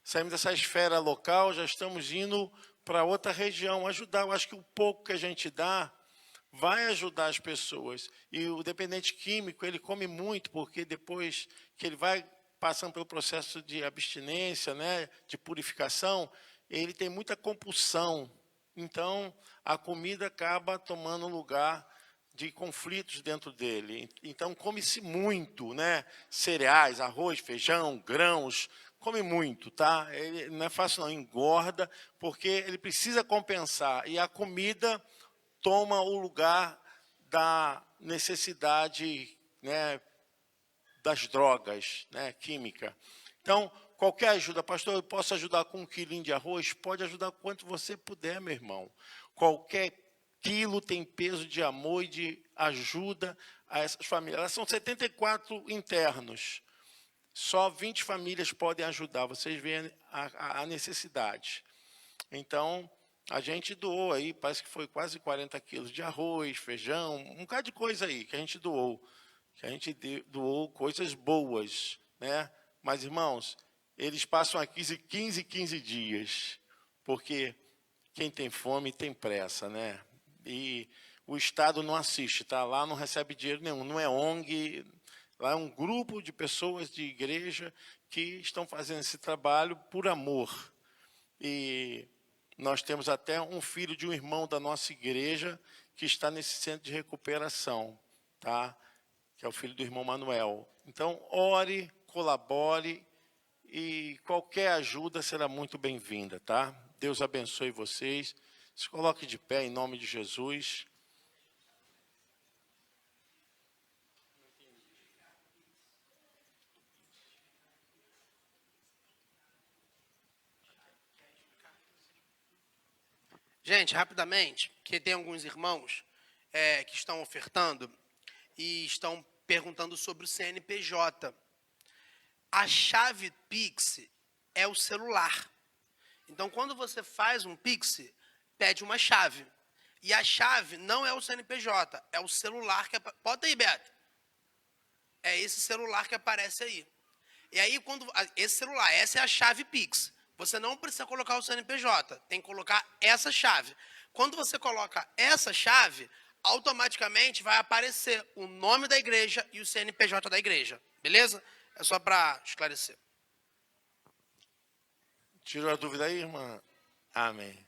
Saímos dessa esfera local, já estamos indo para outra região, ajudar. Eu acho que o pouco que a gente dá vai ajudar as pessoas. E o dependente químico, ele come muito, porque depois que ele vai passando pelo processo de abstinência, né, de purificação, ele tem muita compulsão. Então, a comida acaba tomando lugar de conflitos dentro dele. Então, come-se muito, né? Cereais, arroz, feijão, grãos, come muito, tá? Ele não é fácil não, engorda, porque ele precisa compensar. E a comida toma o lugar da necessidade, né, das drogas, né, química. Então, qualquer ajuda, pastor, eu posso ajudar com 1 quilinho de arroz? Pode ajudar quanto você puder, meu irmão. Qualquer quilo tem peso de amor e de ajuda a essas famílias. Elas são 74 internos. Só 20 famílias podem ajudar. Vocês veem a necessidade. Então, a gente doou aí, parece que foi quase 40 quilos de arroz, feijão, um bocado de coisa aí que a gente doou. Que a gente doou coisas boas, né? Mas, irmãos, eles passam aqui 15 dias, porque quem tem fome tem pressa, né? E o Estado não assiste, tá? Lá não recebe dinheiro nenhum, não é ONG, lá é um grupo de pessoas de igreja que estão fazendo esse trabalho por amor. E nós temos até um filho de um irmão da nossa igreja que está nesse centro de recuperação, tá? Que é o filho do irmão Manuel. Então, ore, colabore e qualquer ajuda será muito bem-vinda, tá? Deus abençoe vocês. Se coloque de pé em nome de Jesus. Gente, rapidamente, que tem alguns irmãos que estão ofertando e estão perguntando sobre o CNPJ. A chave Pix é o celular. Então, quando você faz um Pix, pede uma chave. E a chave não é o CNPJ, é o celular que... Bota aí, Beto. É esse celular que aparece aí. E aí, esse celular, essa é a chave Pix. Você não precisa colocar o CNPJ, tem que colocar essa chave. Quando você coloca essa chave, automaticamente vai aparecer o nome da igreja e o CNPJ da igreja. Beleza? É só para esclarecer. Tirou a dúvida aí, irmã? Amém.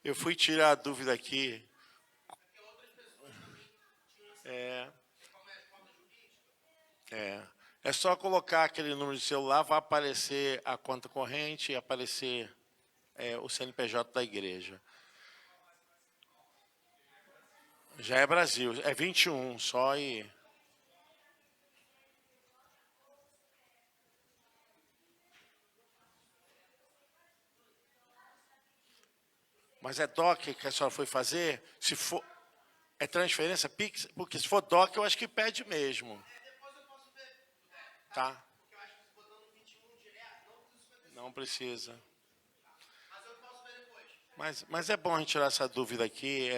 Eu fui tirar a dúvida aqui. É só colocar aquele número de celular, vai aparecer a conta corrente e aparecer o CNPJ da igreja. Já é Brasil, é 21 só e... Mas é DOC que a senhora foi fazer? Se for, é transferência Pix? Porque se for DOC, eu acho que pede mesmo. Tá? Não precisa. Mas é bom a gente tirar essa dúvida aqui.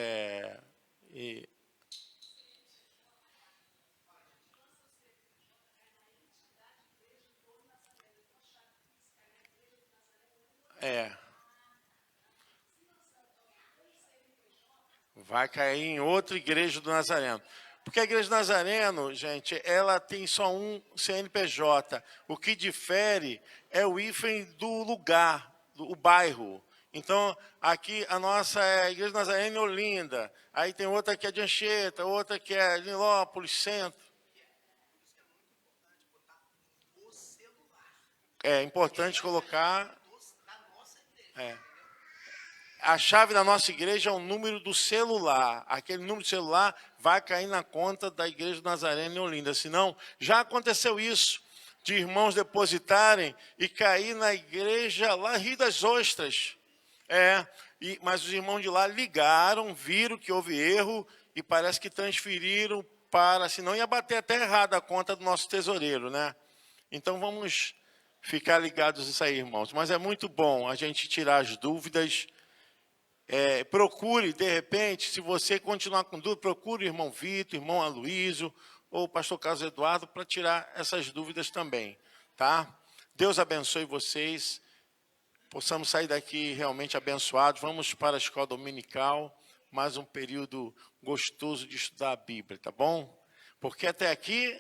Vai cair em outra igreja do Nazareno. Porque a igreja do Nazareno, gente, ela tem só um CNPJ. O que difere é o hífen do lugar, o bairro. Então, aqui a nossa é a igreja do Nazareno em Olinda. Aí tem outra que é de Anchieta, outra que é Nilópolis, Centro. É importante colocar... A chave da nossa igreja é o número do celular. Aquele número de celular vai cair na conta da igreja do Nazareno em Olinda. Senão, já aconteceu isso, de irmãos depositarem e cair na igreja lá em Rio das Ostras. Mas os irmãos de lá ligaram, viram que houve erro e parece que transferiram para... Senão ia bater até errado a conta do nosso tesoureiro, né? Então, vamos ficar ligados nisso aí, irmãos. Mas é muito bom a gente tirar as dúvidas... procure, de repente, se você continuar com dúvida, procure o irmão Vitor, irmão Aloísio, ou o pastor Carlos Eduardo, para tirar essas dúvidas também, tá? Deus abençoe vocês, possamos sair daqui realmente abençoados. Vamos para a escola dominical, mais um período gostoso de estudar a Bíblia, tá bom? Porque até aqui...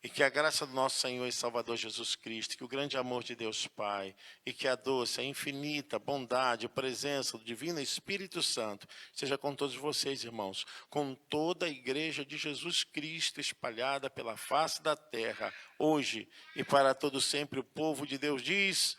E que a graça do nosso Senhor e Salvador Jesus Cristo, que o grande amor de Deus Pai, e que a doce, a infinita bondade, a presença do Divino Espírito Santo, seja com todos vocês, irmãos, com toda a igreja de Jesus Cristo espalhada pela face da terra, hoje e para todo sempre. O povo de Deus diz...